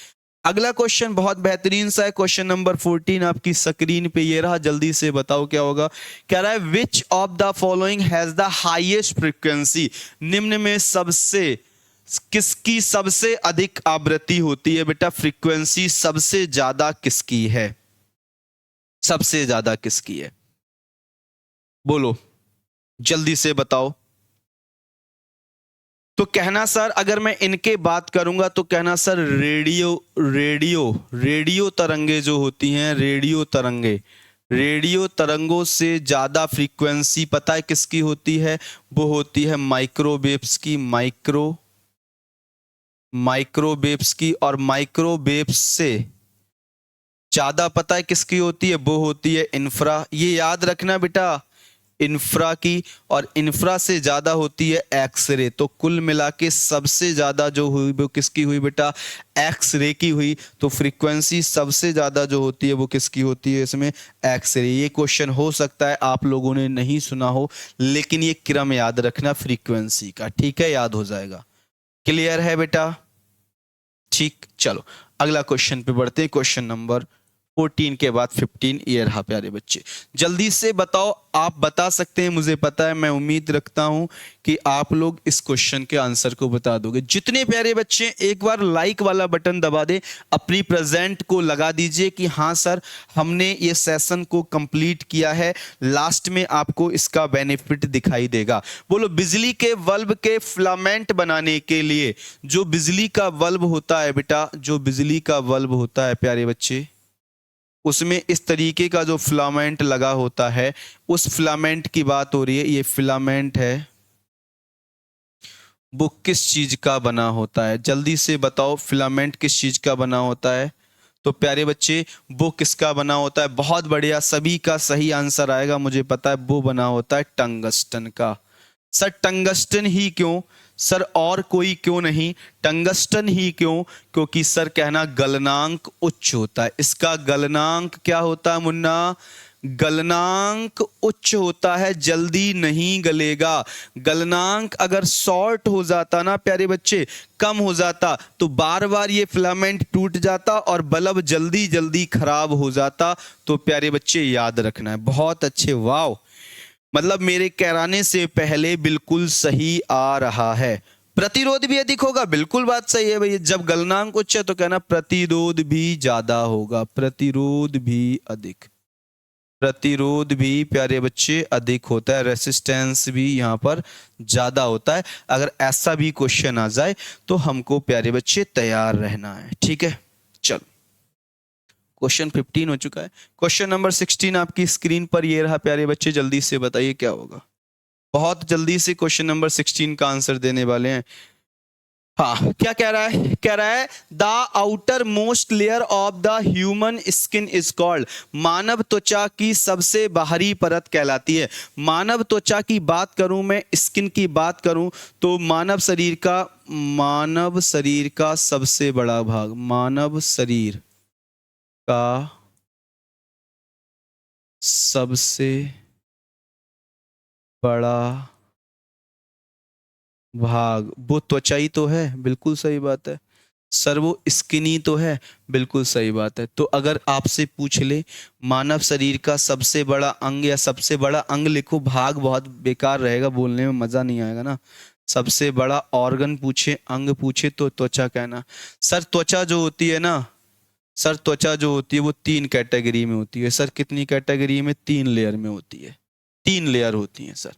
अगला क्वेश्चन बहुत बेहतरीन सा है, क्वेश्चन नंबर 14 आपकी स्क्रीन पे ये रहा, जल्दी से बताओ क्या होगा। कह रहा है which of the following has the highest frequency, निम्न में सबसे किसकी सबसे अधिक आवृत्ति होती है? बेटा फ्रीक्वेंसी सबसे ज्यादा किसकी है? सबसे ज्यादा किसकी है? बोलो, जल्दी से बताओ। तो कहना सर, अगर मैं इनके बात करूंगा तो कहना सर रेडियो रेडियो रेडियो तरंगे जो होती हैं, रेडियो तरंगों से ज्यादा फ्रीक्वेंसी पता है किसकी होती है? वो होती है माइक्रोवेव्स की, माइक्रोवेव्स की। और माइक्रोवेव्स से ज्यादा पता है किसकी होती है? वो होती है इंफ्रा। ये याद रखना बेटा, इंफ्रा की, और इंफ्रा से ज्यादा होती है एक्सरे। तो कुल मिला के सबसे ज्यादा जो हुई वो किसकी हुई बेटा? एक्सरे की हुई। तो फ्रीक्वेंसी सबसे ज्यादा जो होती है वो किसकी होती है इसमें? एक्सरे। ये क्वेश्चन हो सकता है आप लोगों ने नहीं सुना हो, लेकिन ये क्रम याद रखना फ्रीक्वेंसी का, ठीक है? याद हो जाएगा। क्लियर है बेटा? ठीक, चलो अगला क्वेश्चन पे बढ़ते हैं। क्वेश्चन नंबर 14 के बाद 15 ये रहा प्यारे बच्चे। जल्दी से बताओ, आप बता सकते हैं, मुझे पता है, मैं उम्मीद रखता हूं कि आप लोग इस क्वेश्चन के आंसर को बता दोगे। जितने प्यारे बच्चे एक बार लाइक वाला बटन दबा दे, अपनी प्रेजेंट को लगा दीजिए कि हाँ सर हमने ये सेशन को कंप्लीट किया है। लास्ट में आपको इसका बेनिफिट दिखाई देगा। बोलो, बिजली के बल्ब के फिलामेंट बनाने के लिए जो बिजली का बल्ब होता है बेटा, जो बिजली का बल्ब होता है प्यारे बच्चे, उसमें इस तरीके का जो फिलामेंट लगा होता है, उस फिलामेंट की बात हो रही है। ये फिलामेंट है, वो किस चीज का बना होता है? जल्दी से बताओ, फिलामेंट किस चीज का बना होता है? तो प्यारे बच्चे वो किसका बना होता है? बहुत बढ़िया, सभी का सही आंसर आएगा, मुझे पता है। वो बना होता है टंगस्टन का। सर टंगस्टन ही क्यों? सर और कोई क्यों नहीं, टंगस्टन ही क्यों? क्योंकि सर कहना गलनांक उच्च होता है। इसका गलनांक क्या होता है मुन्ना? गलनांक उच्च होता है, जल्दी नहीं गलेगा। गलनांक अगर शॉर्ट हो जाता ना प्यारे बच्चे, कम हो जाता, तो बार बार ये फिलामेंट टूट जाता और बल्ब जल्दी जल्दी खराब हो जाता। तो प्यारे बच्चे याद रखना है। बहुत अच्छे, वाव, मतलब मेरे कहराने से पहले बिल्कुल सही आ रहा है। प्रतिरोध भी अधिक होगा, बिल्कुल बात सही है भैया। जब गलनांक उच्च है तो कहना प्रतिरोध भी ज्यादा होगा, प्रतिरोध भी अधिक, प्रतिरोध भी प्यारे बच्चे अधिक होता है, रेसिस्टेंस भी यहाँ पर ज्यादा होता है। अगर ऐसा भी क्वेश्चन आ जाए तो हमको प्यारे बच्चे तैयार रहना है, ठीक है? चलो क्वेश्चन 15 हो चुका है। क्वेश्चन नंबर 16 आपकी स्क्रीन पर ये रहा प्यारे बच्चे, जल्दी से बताइए क्या होगा। बहुत जल्दी से क्वेश्चन नंबर 16 का आंसर देने वाले हैं। हाँ, क्या कह रहा है? कह रहा है the outermost layer of the human skin is called, मानव त्वचा की सबसे बाहरी परत कहलाती है। मानव त्वचा की बात करूं मैं, स्किन की बात करूं, तो मानव शरीर का सबसे बड़ा भाग, मानव शरीर का सबसे बड़ा भाग वो त्वचा ही तो है, बिल्कुल सही बात है सर। वो स्किनी तो है, बिल्कुल सही बात है। तो अगर आपसे पूछ ले मानव शरीर का सबसे बड़ा अंग या सबसे बड़ा अंग लिखो, भाग बहुत बेकार रहेगा, बोलने में मजा नहीं आएगा ना। सबसे बड़ा ऑर्गन पूछे, अंग पूछे, तो त्वचा कहना। सर त्वचा जो होती है ना, सर त्वचा जो होती है वो 3 कैटेगरी में होती है। सर कितनी कैटेगरी में? 3 लेयर में होती है। 3 लेयर होती है सर।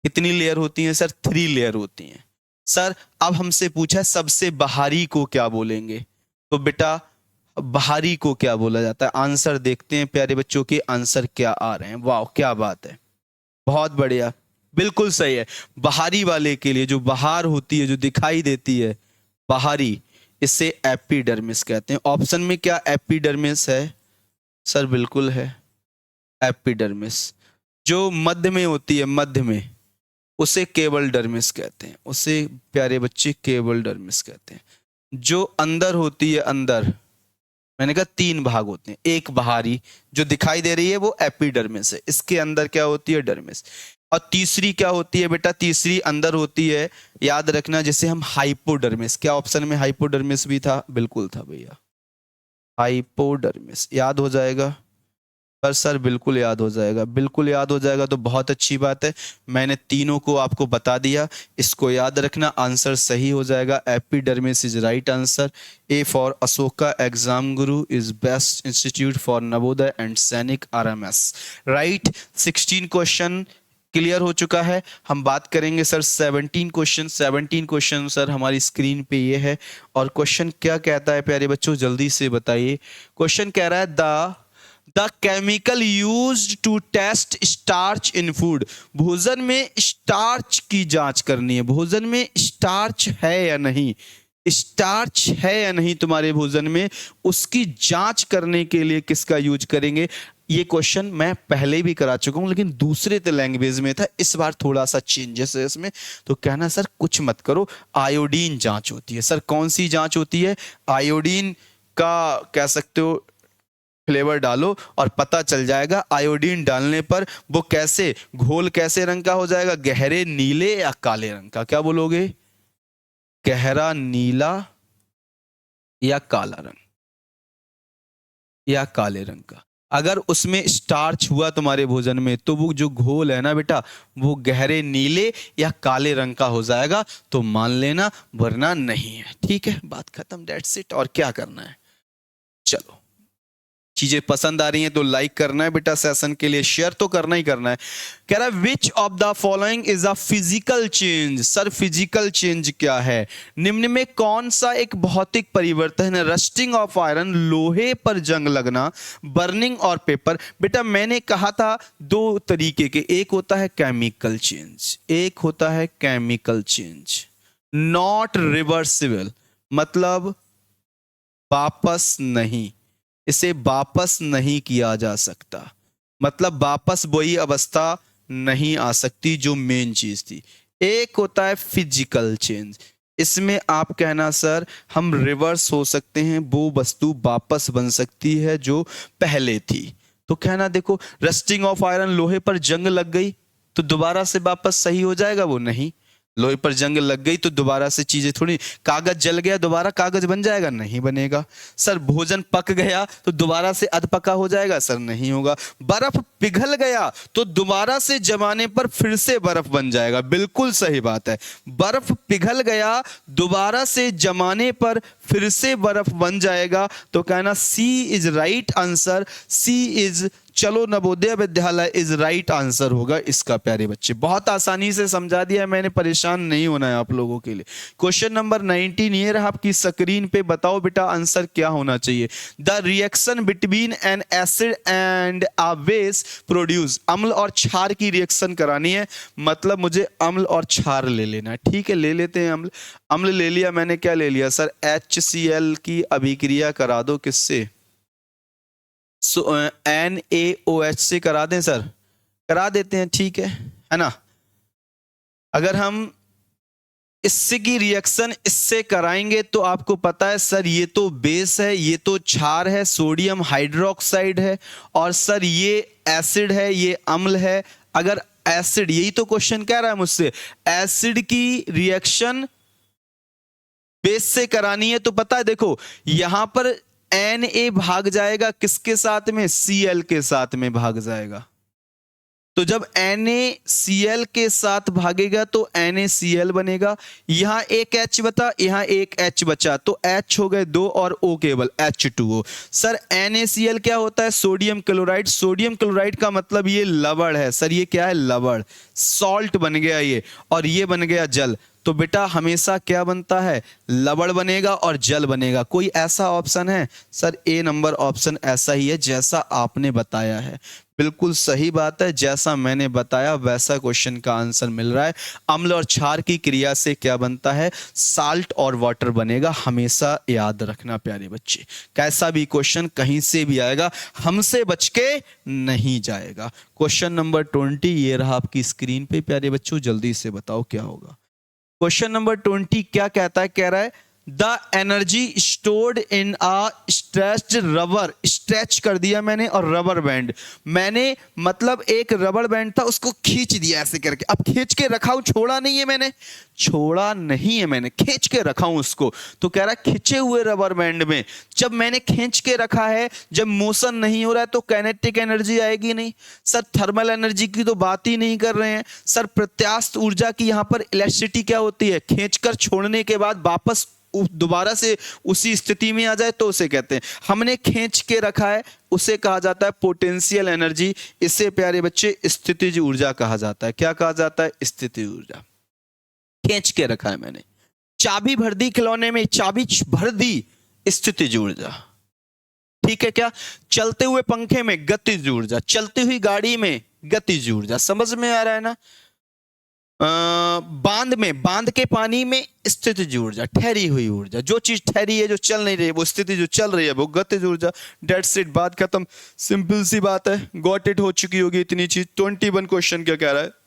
कितनी लेयर होती हैं सर? 3 लेयर होती हैं सर। अब हमसे पूछा है सबसे बाहरी को क्या बोलेंगे, तो बेटा बाहरी को क्या बोला जाता है? आंसर देखते हैं प्यारे बच्चों के आंसर क्या आ रहे हैं। वाह क्या बात है, बहुत बढ़िया, बिल्कुल सही है। बाहरी वाले के लिए जो बाहर होती है, जो दिखाई देती है, बाहरी, इसे एपिडर्मिस कहते हैं। ऑप्शन में क्या एपिडर्मिस है सर? बिल्कुल है एपिडर्मिस। जो मध्य में होती है, मध्य में, उसे केवल डर्मिस कहते हैं, उसे प्यारे बच्चे केवल डर्मिस कहते हैं। जो अंदर होती है, अंदर, मैंने कहा 3 भाग होते हैं, एक बाहरी जो दिखाई दे रही है वो एपिडर्मिस है, इसके अंदर क्या होती है डर्मिस, और तीसरी क्या होती है बेटा, तीसरी अंदर होती है, याद रखना, जिसे हम हाइपोडर्मिस, क्या ऑप्शन में हाइपोडर्मिस भी था, बिल्कुल था भैया, हाइपोडर्मिस, याद हो जाएगा पर सर बिल्कुल याद हो जाएगा, बिल्कुल याद हो जाएगा तो बहुत अच्छी बात है, मैंने तीनों को आपको बता दिया, इसको याद रखना, आंसर सही हो जाएगा, epidermis is right answer, A for Ashoka exam guru is best institute for Navodaya and Sainik RMS, right. 16 question clear हो चुका है। हम बात करेंगे सर 17 क्वेश्चन, 17 क्वेश्चन सर हमारी स्क्रीन पे ये है, और क्वेश्चन क्या कहता है प्यारे बच्चों, जल्दी से बताइए। क्वेश्चन कह रहा है the chemical used to test starch in food, भोजन में स्टार्च की जांच करनी है, भोजन में स्टार्च है या नहीं, स्टार्च है या नहीं तुम्हारे भोजन में, उसकी जांच करने के लिए किसका यूज करेंगे। ये क्वेश्चन मैं पहले भी करा चुका हूं लेकिन दूसरे लैंग्वेज में था, इस बार थोड़ा सा चेंजेस है इसमें, तो कहना सर कुछ मत करो, आयोडीन जांच होती है। सर कौन सी जांच होती है, आयोडीन का कह सकते हो फ्लेवर डालो और पता चल जाएगा, आयोडीन डालने पर वो कैसे घोल कैसे रंग का हो जाएगा, गहरे नीले या काले रंग का, क्या बोलोगे, गहरा नीला या काला रंग या काले रंग का। अगर उसमें स्टार्च हुआ तुम्हारे भोजन में तो वो जो घोल है ना बेटा वो गहरे नीले या काले रंग का हो जाएगा, तो मान लेना, वरना नहीं है। ठीक है, बात खत्म, दैट्स इट। और क्या करना है, चलो चीजें पसंद आ रही हैं तो लाइक करना है बेटा, सेशन के लिए शेयर तो करना ही करना है। कह रहा है which of the following is a physical change, sir physical change क्या है, निम्न में कौन सा एक भौतिक परिवर्तन है, रस्टिंग ऑफ आयरन, लोहे पर जंग लगना, बर्निंग और पेपर। बेटा मैंने कहा था दो तरीके के, एक होता है केमिकल चेंज, एक होता है केमिकल चेंज, नॉट रिवर्सिबल, मतलब वापस नहीं, इसे वापस नहीं किया जा सकता, मतलब वापस वही अवस्था नहीं आ सकती जो मेन चीज थी। एक होता है फिजिकल चेंज, इसमें आप कहना सर हम रिवर्स हो सकते हैं, वो वस्तु वापस बन सकती है जो पहले थी। तो कहना देखो रस्टिंग ऑफ आयरन, लोहे पर जंग लग गई तो दोबारा से वापस सही हो जाएगा, वो नहीं, लोहे पर जंग लग गई तो दोबारा से चीजें थोड़ी, कागज जल गया दोबारा कागज बन जाएगा, नहीं बनेगा। सर भोजन पक गया तो दोबारा से अधपका हो जाएगा, सर नहीं होगा। बर्फ पिघल गया तो दोबारा से जमाने पर फिर से बर्फ बन जाएगा, बिल्कुल सही बात है। बर्फ पिघल गया दोबारा से जमाने पर फिर से बर्फ बन जाएगा, तो कहना C is right answer, C is, चलो नवोदय विद्यालय इज राइट आंसर होगा इसका प्यारे बच्चे। बहुत आसानी से समझा दिया मैंने, परेशान नहीं होना है आप लोगों के लिए। क्वेश्चन नंबर 19 ये रहा आपकी स्क्रीन पे, बताओ बेटा आंसर क्या होना चाहिए। The reaction between N acid and a base produce, अम्ल और क्षार की रिएक्शन करानी है, मतलब मुझे अम्ल और क्षार ले लेना है। ठीक है, ले लेते हैं अम्ल, अम्ल ले लिया मैंने, क्या ले लिया सर, HCl की अभिक्रिया करा दो, किससे, NaOH से करा दें सर, करा देते हैं, ठीक है ना। अगर हम इससे की रिएक्शन इससे कराएंगे तो आपको पता है सर ये तो बेस है, ये तो क्षार है, सोडियम हाइड्रोक्साइड है, और सर ये एसिड है, ये अम्ल है। अगर एसिड, यही तो क्वेश्चन कह रहा है मुझसे, एसिड की रिएक्शन बेस से करानी है, तो पता है देखो यहां पर Na भाग जाएगा किसके साथ में, Cl के साथ में भाग जाएगा। तो जब NaCl के साथ भागेगा तो NaCl बनेगा, यहां एक H बता, यहां एक H बचा, तो H हो गए 2 और O केवल H2O। सर NaCl क्या होता है, सोडियम क्लोराइड, सोडियम क्लोराइड का मतलब ये लवण है, सर ये क्या है, लवण, सॉल्ट बन गया ये, और ये बन गया जल। तो बेटा हमेशा क्या बनता है, लवण बनेगा और जल बनेगा। कोई ऐसा ऑप्शन है सर, ए नंबर ऑप्शन ऐसा ही है जैसा आपने बताया है, बिल्कुल सही बात है, जैसा मैंने बताया वैसा क्वेश्चन का आंसर मिल रहा है। अम्ल और क्षार की क्रिया से क्या बनता है, साल्ट और वाटर बनेगा, हमेशा याद रखना प्यारे बच्चे। कैसा भी क्वेश्चन कहीं से भी आएगा, हमसे बच के नहीं जाएगा। क्वेश्चन नंबर 20 ये रहा आपकी स्क्रीन पे प्यारे बच्चों, जल्दी से बताओ क्या होगा। क्वेश्चन नंबर 20 क्या कहता है, कह रहा है the energy stored in a stretched rubber, stretch कर दिया मैंने, और रबर बैंड, मैंने मतलब एक रबर बैंड था उसको खींच दिया ऐसे करके, अब खींच के रखा हूं, छोड़ा नहीं है मैंने, छोड़ा नहीं है मैंने, खींच के रखा हूं उसको। तो कह रहा है खींचे हुए रबर बैंड में जब मैंने खींच के रखा है, जब मोशन नहीं हो रहा है तो काइनेटिक एनर्जी आएगी नहीं। सर थर्मल एनर्जी की तो बात ही नहीं कर रहे हैं। सर प्रत्यास्थ ऊर्जा की यहां पर इलेक्ट्रिसिटी क्या होती है, खींचकर छोड़ने के बाद वापस दोबारा से उसी स्थिति में आ जाए तो उसे कहते हैं, हमने खींच के रखा है उसे कहा जाता है पोटेंशियल एनर्जी। इसे प्यारे बच्चे स्थितिज ऊर्जा कहा जाता है। क्या कहा जाता है, स्थितिज ऊर्जा। खींच के रखा है मैंने, चाबी भर दी खिलौने में, चाबी भर दी, स्थितिज ऊर्जा। ठीक है क्या, चलते हुए पंखे में गतिज ऊर्जा, चलती हुई गाड़ी में गतिज ऊर्जा। समझ में आ रहा है ना। बांध में, बांध के पानी में स्थितिज ऊर्जा, ठहरी हुई ऊर्जा। जो चीज ठहरी है, जो चल नहीं रही है, वो स्थिति, जो चल रही है वो गतिज ऊर्जा। डेट्स इट, बात खत्म, सिंपल सी बात है, गॉट इट हो चुकी होगी इतनी चीज। 21 क्वेश्चन क्या कह रहा है,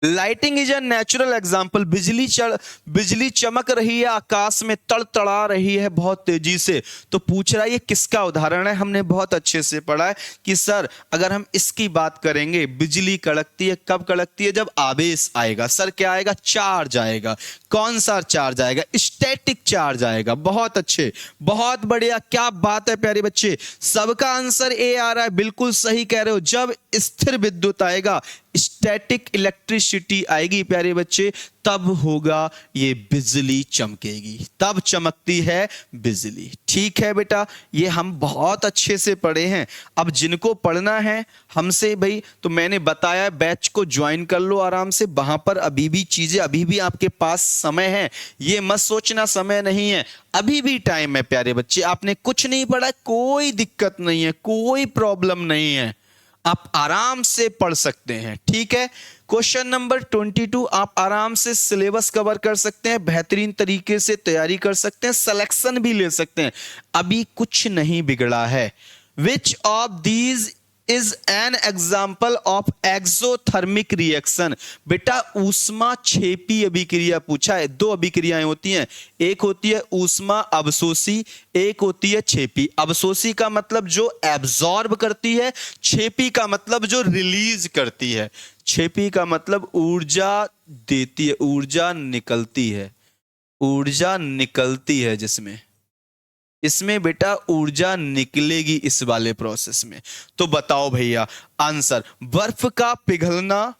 lighting is a natural example, बिजली चमक रही है, आकाश में तड़तड़ा रही है बहुत तेजी से। तो पूछ रहा है ये किसका उदाहरण है। हमने बहुत अच्छे से पढ़ा है कि सर अगर हम इसकी बात करेंगे, बिजली कड़कती है, कब कड़कती है, जब आवेश आएगा। सर क्या आएगा, चार्ज आएगा। कौन सा चार्ज आएगा, स्टैटिक चार्ज आएगा। बहुत अच्छे, बहुत बढ़िया, क्या बात है प्यारे बच्चे, सबका आंसर ए आ रहा है, बिल्कुल सही कह रहे हो। जब स्थिर विद्युत आएगा, स्टैटिक इलेक्ट्रिसिटी आएगी प्यारे बच्चे, तब होगा ये बिजली चमकेगी, तब चमकती है बिजली। ठीक है बेटा, ये हम बहुत अच्छे से पढ़े हैं। अब जिनको पढ़ना है हमसे भाई, तो मैंने बताया बैच को ज्वाइन कर लो आराम से, वहां पर अभी भी चीजें, अभी भी आपके पास समय है। ये मत सोचना समय नहीं है, अभी भी टाइम है प्यारे बच्चे। आपने कुछ नहीं पढ़ा, कोई दिक्कत नहीं है, कोई प्रॉब्लम नहीं है, आप आराम से पढ़ सकते हैं। ठीक है, क्वेश्चन नंबर 22 आप आराम से सिलेबस कवर कर सकते हैं, बेहतरीन तरीके से तैयारी कर सकते हैं, सिलेक्शन भी ले सकते हैं, अभी कुछ नहीं बिगड़ा है। Which of these is an example of exothermic reaction. बेटा ऊष्मा क्षेपी अभिक्रिया पूछा है। दो अभिक्रियाएं होती हैं, एक होती है ऊष्मा अवशोषी, एक होती है क्षेपी। अवशोषी का मतलब जो एब्जॉर्ब करती है, क्षेपी का मतलब जो रिलीज करती है। क्षेपी का मतलब ऊर्जा देती है, ऊर्जा निकलती है, ऊर्जा निकलती है जिसमें, इसमें बेटा ऊर्जा निकलेगी इस वाले प्रोसेस में। तो बताओ भैया आंसर, बर्फ का पिघलना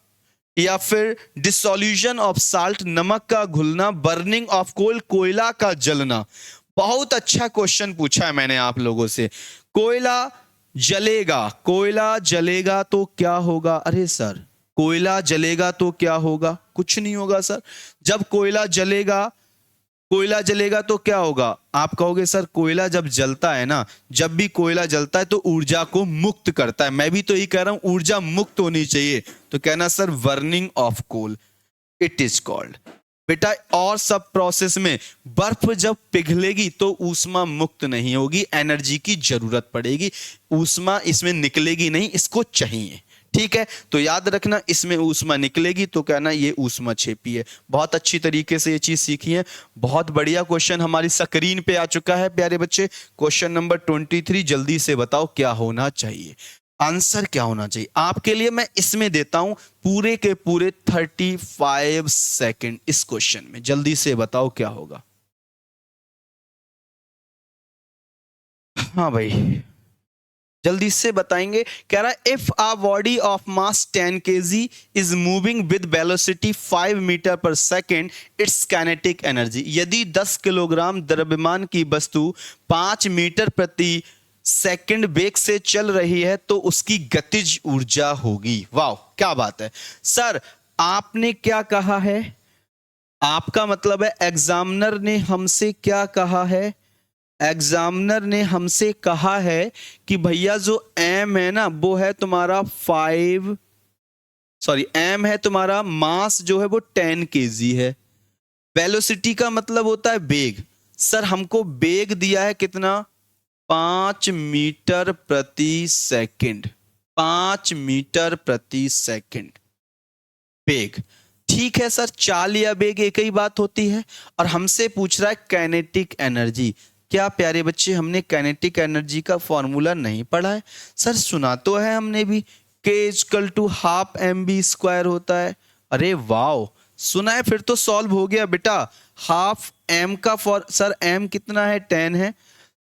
या फिर डिसोल्यूशन ऑफ साल्ट, नमक का घुलना, बर्निंग ऑफ कोल, कोयला का जलना। बहुत अच्छा क्वेश्चन पूछा है मैंने आप लोगों से। कोयला जलेगा, कोयला जलेगा तो क्या होगा, अरे सर कोयला जलेगा तो क्या होगा, कुछ नहीं होगा सर। जब कोयला जलेगा, कोयला जलेगा तो क्या होगा, आप कहोगे सर कोयला जब जलता है ना, जब भी कोयला जलता है तो ऊर्जा को मुक्त करता है। मैं भी तो यही कह रहा हूं, ऊर्जा मुक्त होनी चाहिए। तो कहना sir burning of coal it is called. बेटा और सब प्रोसेस में बर्फ जब पिघलेगी तो ऊष्मा मुक्त नहीं होगी, एनर्जी की जरूरत पड़ेगी, ऊष्मा इसमें निकलेगी नहीं, इसको चाहिए। ठीक है, तो याद रखना इसमें ऊष्मा निकलेगी तो कहना ये ऊष्मा क्षेपी है। बहुत अच्छी तरीके से ये चीज सीखी है। बहुत बढ़िया क्वेश्चन हमारी स्क्रीन पे आ चुका है प्यारे बच्चे। क्वेश्चन नंबर 23, जल्दी से बताओ क्या होना चाहिए, आंसर क्या होना चाहिए। आपके लिए मैं इसमें देता हूं पूरे के पूरे 35 सेकंड इस क्वेश्चन में, जल्दी से बताओ क्या होगा। हाँ भाई जल्दी से बताएंगे। कह रहा है if a body of mass 10 kg is moving with velocity 5 metre per second, it's kinetic energy. यदि 10 किलोग्राम द्रव्यमान की वस्तु 5 मीटर प्रति सेकंड वेग से चल रही है तो उसकी गतिज ऊर्जा होगी। वाह क्या बात है सर, आपने क्या कहा है, आपका मतलब है एग्जामिनर ने हमसे क्या कहा है, एग्जामिनर ने हमसे कहा है कि भैया जो एम है ना वो है तुम्हारा 5, सॉरी एम है तुम्हारा, मास जो है वो 10 kg है, वेलोसिटी का मतलब होता है वेग। सर हमको वेग दिया है कितना, 5 मीटर प्रति सेकंड, 5 मीटर प्रति सेकंड वेग। ठीक है सर, चाल या वेग एक ही बात होती है। और हमसे पूछ रहा है काइनेटिक एनर्जी। क्या प्यारे बच्चे हमने काइनेटिक एनर्जी का फॉर्मूला नहीं पढ़ा है? सर सुना तो है हमने भी, K=12 mv² होता है। अरे वाह, सुना है, फिर तो सॉल्व हो गया बेटा। हाफ एम का सर एम कितना है? 10 है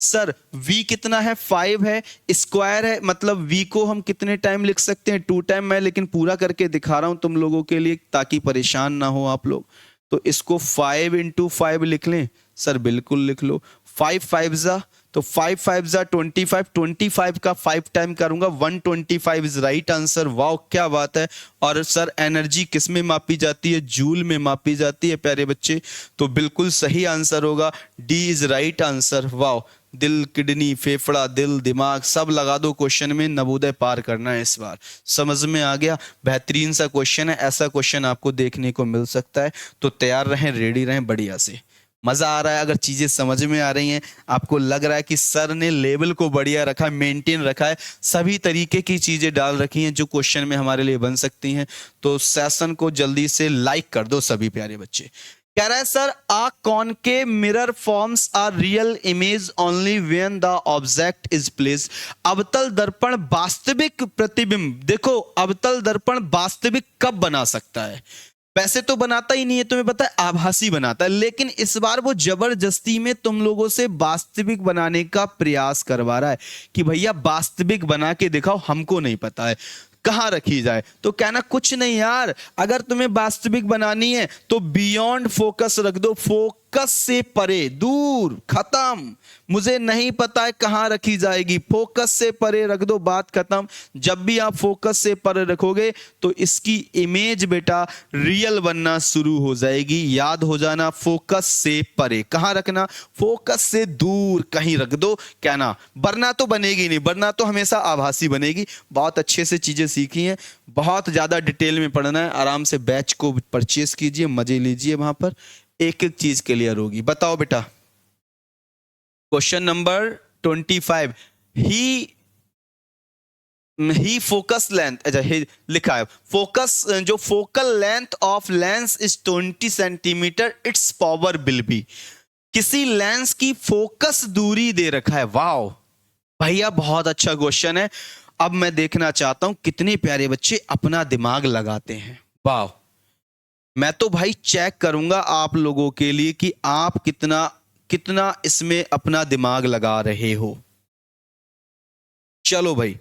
सर। v कितना है? 5 है। स्क्वायर है, मतलब v को हम कितने टाइम लिख सकते हैं? 2 टाइम। मैं लेकिन पूरा करके दिखा रहा हूं तुम लोगों के लिए ताकि परेशान ना हो आप लोग। तो इसको 5 × 5 लिख लें? सर बिल्कुल लिख लो। 5 5 जा तो 5 5 जा 25, 25 का 5 टाइम करूंगा 125 इज राइट आंसर। वाह क्या बात है। और सर एनर्जी किस में मापी जाती है? जूल में मापी जाती है प्यारे बच्चे। तो बिल्कुल सही आंसर होगा, डी इज राइट आंसर। वाह, दिल, किडनी, फेफड़ा, दिल, दिमाग सब लगा दो क्वेश्चन में, नवोदय पार करना है इस बार। समझ में आ गया? बेहतरीन सा क्वेश्चन है, ऐसा क्वेश्चन आपको देखने को मिल सकता है। तो तैयार रहें, रेडी रहें, बढ़िया से। मजा आ रहा है? अगर चीजें समझ में आ रही हैं, आपको लग रहा है कि सर ने लेवल को बढ़िया रखा है, मेंटेन रखा है, सभी तरीके की चीजें डाल रखी हैं जो क्वेश्चन में हमारे लिए बन सकती हैं, तो सेशन को जल्दी से लाइक कर दो सभी प्यारे बच्चे। कह रहा है sir, a concave mirror forms are real image only when the object is placed. अवतल दर्पण वास्तविक प्रतिबिंब, देखो अवतल दर्पण वास्तविक कब बना सकता है? वैसे तो बनाता ही नहीं है, तुम्हें पता है, आभासी बनाता है। लेकिन इस बार वो जबरदस्ती में तुम लोगों से वास्तविक बनाने का प्रयास करवा रहा है कि भैया वास्तविक बना के दिखाओ, हमको नहीं पता है कहां रखी जाए। तो कहना कुछ नहीं यार, अगर तुम्हें वास्तविक बनानी है तो बियॉन्ड फोकस रख दो, फोकस से परे, दूर, खत्म। मुझे नहीं पता है कहां रखी जाएगी, फोकस से परे रख दो, बात खत्म। जब भी आप फोकस से परे रखोगे तो इसकी इमेज बेटा रियल बनना शुरू हो जाएगी। याद हो जाना, फोकस से परे। कहां रखना? फोकस से दूर कहीं रख दो। कहना वरना तो बनेगी नहीं, वरना तो हमेशा आभासी बनेगी। बहुत अच्छे से चीजें सीखी हैं, बहुत ज्यादा डिटेल में पढ़ना है। आराम से बैच को परचेस कीजिए, मजे लीजिए, वहां पर एक एक चीज क्लियर होगी। बताओ बेटा, क्वेश्चन नंबर 25। ही फोकस लेंथ, अच्छा लिखा है फोकस, जो focal length of lens is 20 centimetre, it's power will be. किसी लेंस की फोकस दूरी दे रखा है। वाह भैया, बहुत अच्छा क्वेश्चन है। अब मैं देखना चाहता हूं कितने प्यारे बच्चे अपना दिमाग लगाते हैं। वाह, मैं तो भाई चेक करूंगा आप लोगों के लिए कि आप कितना कितना इसमें अपना दिमाग लगा रहे हो। चलो भाई,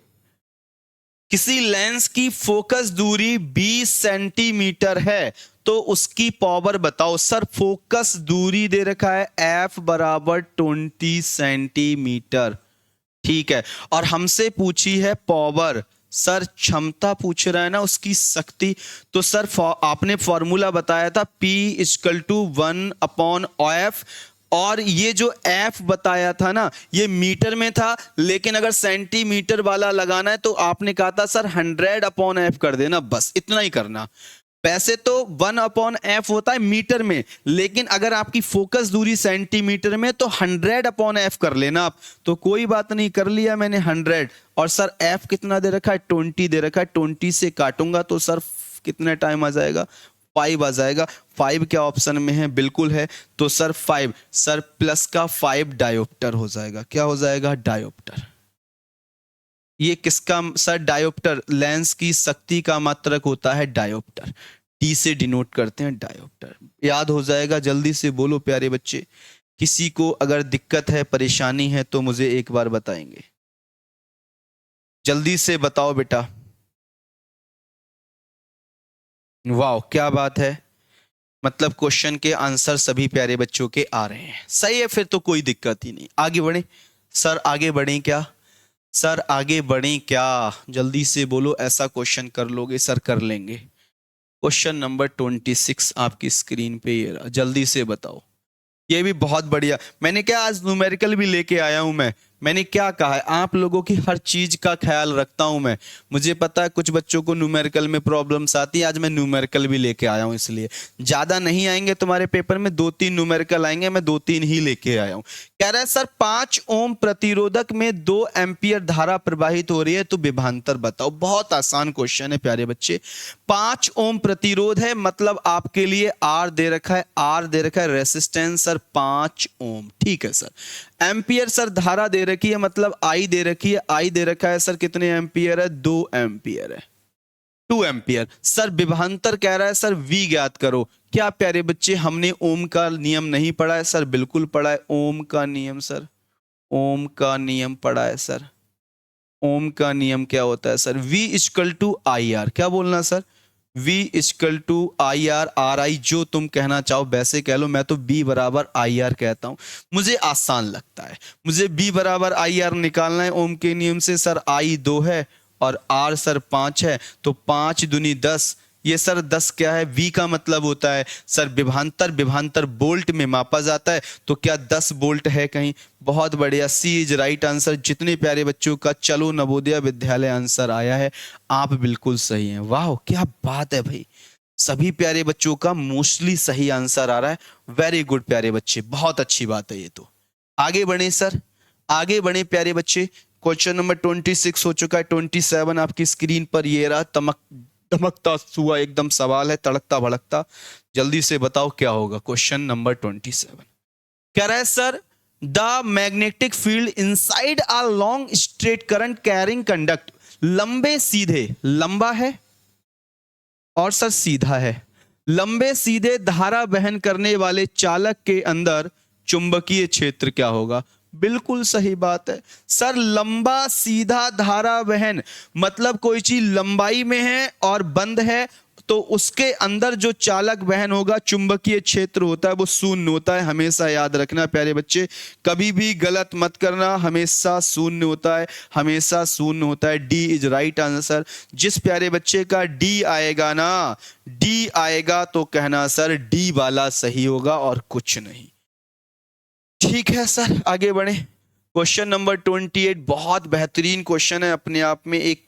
किसी लेंस की फोकस दूरी 20 सेंटीमीटर है तो उसकी पावर बताओ। सर फोकस दूरी दे रखा है F बराबर 20 सेंटीमीटर, ठीक है। और हमसे पूछी है पावर, सर क्षमता पूछ रहा है ना, उसकी शक्ति। तो सर आपने फॉर्मूला बताया था P = 1/F, और ये जो F बताया था ना, ये मीटर में था, लेकिन अगर सेंटीमीटर वाला लगाना है तो आपने कहा था सर 100/F कर देना, बस इतना ही करना। वैसे तो 1/F होता है मीटर में, लेकिन अगर आपकी फोकस दूरी सेंटीमीटर में तो 100/F कर लेना आप। तो कोई बात नहीं, कर लिया मैंने 100। और सर F कितना दे रखा है? 20 दे रखा है। 20 से काटूंगा तो सर कितना टाइम आ जाएगा? 5 आ जाएगा। 5 क्या ऑप्शन में है? बिल्कुल है। तो सर 5, सर प्लस का 5 डायोप्टर हो जाएगा। क्या हो जाएगा? डायोप्टर। ये किसका सर? डायोप्टर। लेंस की शक्ति का मात्रक होता है डायोप्टर, टी से डिनोट करते हैं डायोप्टर। याद हो जाएगा, जल्दी से बोलो प्यारे बच्चे। किसी को अगर दिक्कत है, परेशानी है तो मुझे एक बार बताएंगे, जल्दी से बताओ बेटा। वाह क्या बात है, मतलब क्वेश्चन के आंसर सभी प्यारे बच्चों के आ रहे हैं। सही है, फिर तो कोई दिक्कत ही नहीं। आगे बढ़े सर, आगे बढ़े क्या? सर आगे बढ़े क्या? जल्दी से बोलो, ऐसा क्वेश्चन कर लोगे सर? कर लेंगे। क्वेश्चन नंबर 26 आपकी स्क्रीन पे ये रहा, जल्दी से बताओ। ये भी बहुत बढ़िया, मैंने क्या आज न्यूमेरिकल भी लेके आया हूं मैं, मैंने क्या कहा है, आप लोगों की हर चीज का ख्याल रखता हूं मैं। मुझे पता है कुछ बच्चों को न्यूमेरिकल में प्रॉब्लम्स आती है, आज मैं न्यूमेरिकल भी लेके आया हूं, इसलिए ज्यादा नहीं आएंगे तुम्हारे पेपर में, 2-3 न्यूमेरिकल आएंगे, मैं 2-3 ही लेके आया हूं। कह रहा है सर 5 ओम प्रतिरोधक में 2 एम्पियर धारा प्रवाहित हो रही है, तो विभवांतर बताओ। बहुत आसान क्वेश्चन है प्यारे बच्चे। 5 ओम प्रतिरोध है, मतलब आपके लिए आर दे रखा है, आर दे रखा है, रेसिस्टेंस सर 5 ओम, ठीक है सर। एम्पियर सर धारा दे रखी है, मतलब आई दे रखी है, आई दे रखा है सर कितने एम्पियर है, 2 एम्पियर है, 2 एम्पियर। सर विभवांतर कह रहा है सर वी ज्ञात करो। क्या प्यारे बच्चे हमने ओम का नियम नहीं पढ़ा है? सर बिल्कुल पढ़ा है, ओम का नियम सर, ओम का नियम पढ़ा है सर। ओम का नियम क्या होता है sir? V equal to I R. क्या बोलना sir? V equal to I R, R I जो तुम कहना चाहो वैसे कह लो, मैं तो B बराबर आई आर कहता हूं, मुझे आसान लगता है। मुझे B बराबर आई आर निकालना है ओम के नियम से। सर आई 2 है और आर सर 5 है, तो 5 दूनी 10, ये सर 10 क्या है, V का मतलब होता है सर विभवांतर, विभवांतर बोल्ट में मापा जाता है, तो क्या 10 बोल्ट है कहीं? बहुत बढ़िया, सी इज राइट आंसर। जितने प्यारे बच्चों का चलो नवोदय विद्यालय आंसर आया है, आप बिल्कुल सही हैं। वाह क्या बात है भाई, सभी प्यारे बच्चों का मोस्टली सही आंसर आ रहा है। वेरी गुड प्यारे बच्चे, बहुत अच्छी बात है ये तो। आगे बढ़े सर, आगे बढ़े प्यारे बच्चे। क्वेश्चन नंबर 26 हो चुका है, 27 आपकी स्क्रीन पर ये रहा, धमकता हुआ एकदम सवाल है, तड़कता भड़कता। जल्दी से बताओ क्या होगा। क्वेश्चन नंबर 27 कह रहा है sir the magnetic field inside a long straight current carrying conduct, लंबे सीधे, लंबा है और सर सीधा है, लंबे सीधे धारा वहन करने वाले चालक के अंदर चुंबकीय क्षेत्र क्या होगा? बिल्कुल सही बात है सर, लंबा सीधा धारा वहन, मतलब कोई चीज लंबाई में है और बंद है, तो उसके अंदर जो चालक वहन होगा, चुंबकीय क्षेत्र होता है, वो शून्य होता है। हमेशा याद रखना प्यारे बच्चे, कभी भी गलत मत करना, हमेशा शून्य होता है, हमेशा शून्य होता है। D is right answer. जिस प्यारे बच्चे का डी आएगा ना, डी आएगा तो कहना सर डी वाला सही होगा और कुछ नहीं। ठीक है सर, आगे बढ़े। क्वेश्चन नंबर 28 बहुत बेहतरीन क्वेश्चन है अपने आप में, एक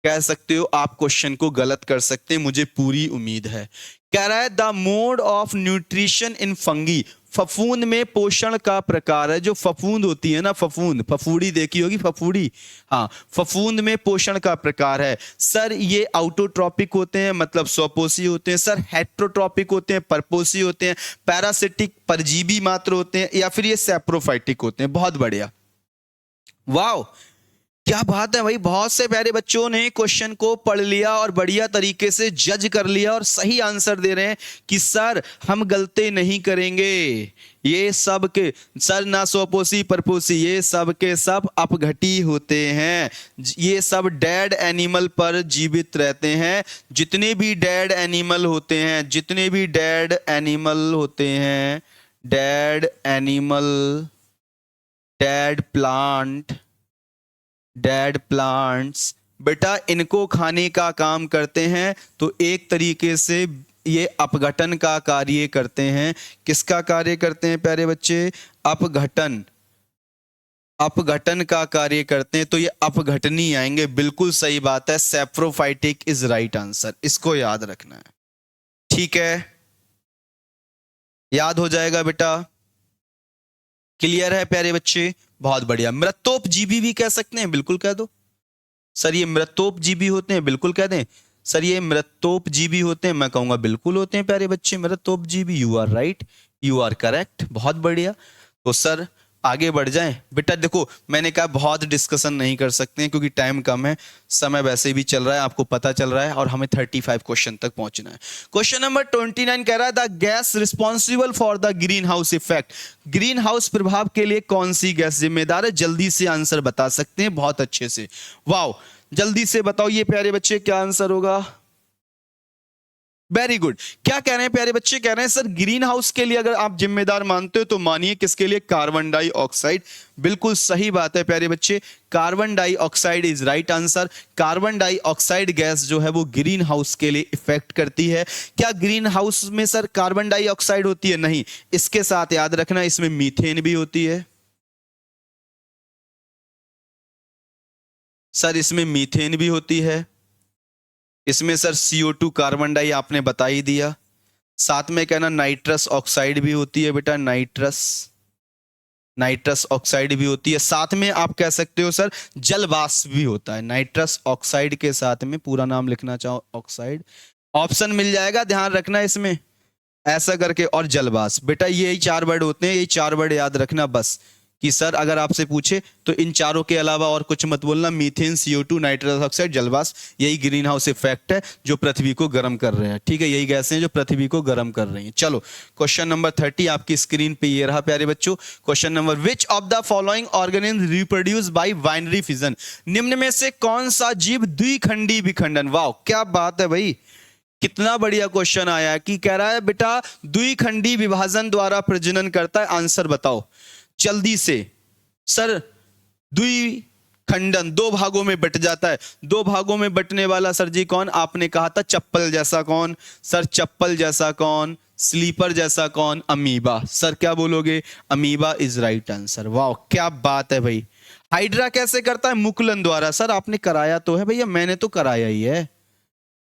कह सकते हो आप क्वेश्चन को गलत कर सकते हैं, मुझे पूरी उम्मीद है। कह रहा है the mode of nutrition in fungi, फफूंद में पोषण का प्रकार है। जो फफूंद होती है ना, फफूंद, फफूड़ी देखी होगी, फफूड़ी, हाँ, फफूंद में पोषण का प्रकार है। सर ये आउटोट्रॉपिक होते हैं, मतलब स्वपोषी होते हैं। सर हेट्रोट्रॉपिक होते हैं, परपोषी होते हैं। पैरासिटिक परजीवी मात्र होते हैं, या फिर ये सैप्रोफाइटिक होते हैं। बहुत बढ़िया, वाह क्या बात है भाई, बहुत से प्यारे बच्चों ने क्वेश्चन को पढ़ लिया और बढ़िया तरीके से जज कर लिया और सही आंसर दे रहे हैं कि सर हम गलती नहीं करेंगे। ये सब के सर ना स्वपोषी परपोषी, ये सब के सब अपघटी होते हैं, ये सब डेड एनिमल पर जीवित रहते हैं। जितने भी डेड एनिमल होते हैं, जितने भी डेड एनिमल होते हैं, dead animal, dead plant, dead plants, बेटा इनको खाने का काम करते हैं, तो एक तरीके से ये अपघटन का कार्य करते हैं। किसका कार्य करते हैं प्यारे बच्चे? अपघटन, अपघटन का कार्य करते हैं, तो ये अपघटनी आएंगे। बिल्कुल सही बात है, सैप्रोफाइटिक इज राइट आंसर, इसको याद रखना है। ठीक है, याद हो जाएगा बेटा, क्लियर है प्यारे बच्चे, बहुत बढ़िया। मृतोपजीवी भी कह सकते हैं, बिल्कुल कह दो सर ये मृतोपजीवी होते हैं, बिल्कुल कह दें सर ये मृतोपजीवी होते हैं। मैं कहूंगा बिल्कुल होते हैं प्यारे बच्चे मृतोपजीवी, you are right, you are correct, बहुत बढ़िया। तो सर आगे बढ़ जाएं बेटा। देखो मैंने कहा बहुत डिस्कशन नहीं कर सकते हैं क्योंकि टाइम कम है, समय वैसे भी चल रहा है, आपको पता चल रहा है, और हमें 35 क्वेश्चन तक पहुंचना है। क्वेश्चन नंबर 29 कह रहा है the gas responsible for the green house effect, green house प्रभाव के लिए कौन सी गैस जिम्मेदार है? जल्दी से आंसर बता सकते हैं बहुत अच्छे से, वाह जल्दी से बताओ ये प्यारे बच्चे क्या आंसर होगा। वेरी गुड, क्या कह रहे हैं प्यारे बच्चे? कह रहे हैं सर ग्रीन हाउस के लिए अगर आप जिम्मेदार मानते हो तो मानिए किसके लिए? Carbon dioxide. बिल्कुल सही बात है प्यारे बच्चे, carbon dioxide is right answer. Carbon dioxide gas जो है वो ग्रीन हाउस के लिए इफेक्ट करती है। क्या ग्रीन हाउस में सर कार्बन डाइऑक्साइड होती है? नहीं, इसके साथ याद रखना इसमें मीथेन भी होती है। सर इसमें मीथेन भी होती है, इसमें सर CO2 कार्बन डाई आपने बता ही दिया, साथ में कहना नाइट्रस ऑक्साइड भी होती है बेटा, नाइट्रस ऑक्साइड भी होती है, साथ में आप कह सकते हो सर जल वाष्प भी होता है। नाइट्रस ऑक्साइड के साथ में पूरा नाम लिखना चाहो ऑक्साइड, ऑप्शन मिल जाएगा, ध्यान रखना इसमें ऐसा करके, और जल वाष्प। बेटा यही 4 वर्ड होते हैं, यही 4 वर्ड याद रखना बस, कि सर अगर आपसे पूछे तो इन चारों के अलावा और कुछ मत बोलना। मीथेन, CO2, नाइट्रस ऑक्साइड, जलवाष्प, यही ग्रीन हाउस इफेक्ट है जो पृथ्वी को गर्म कर रहे हैं। ठीक है, यही गैसें हैं जो पृथ्वी को गर्म कर रही हैं। चलो क्वेश्चन नंबर 30 आपकी स्क्रीन पे ये रहा प्यारे बच्चों। Question number, which of the following organism reproduce by binary fission, निम्न में से कौन सा जीव द्विखंडी विखंडन। वाह क्या बात है भाई, कितना बढ़िया क्वेश्चन आया है कि कह रहा है बेटा द्विखंडी विभाजन द्वारा प्रजनन करता है। आंसर बताओ जल्दी से। सर द्विखंडन 2 भागों में बट जाता है, 2 भागों में बटने वाला सर जी कौन, आपने कहा था चप्पल जैसा कौन, सर चप्पल जैसा कौन, स्लीपर जैसा कौन, अमीबा। सर क्या बोलोगे, अमीबा इज राइट आंसर। वाह क्या बात है भाई। हाइड्रा कैसे करता है, मुकुलन द्वारा। सर आपने कराया तो है भैया, मैंने तो कराया ही है,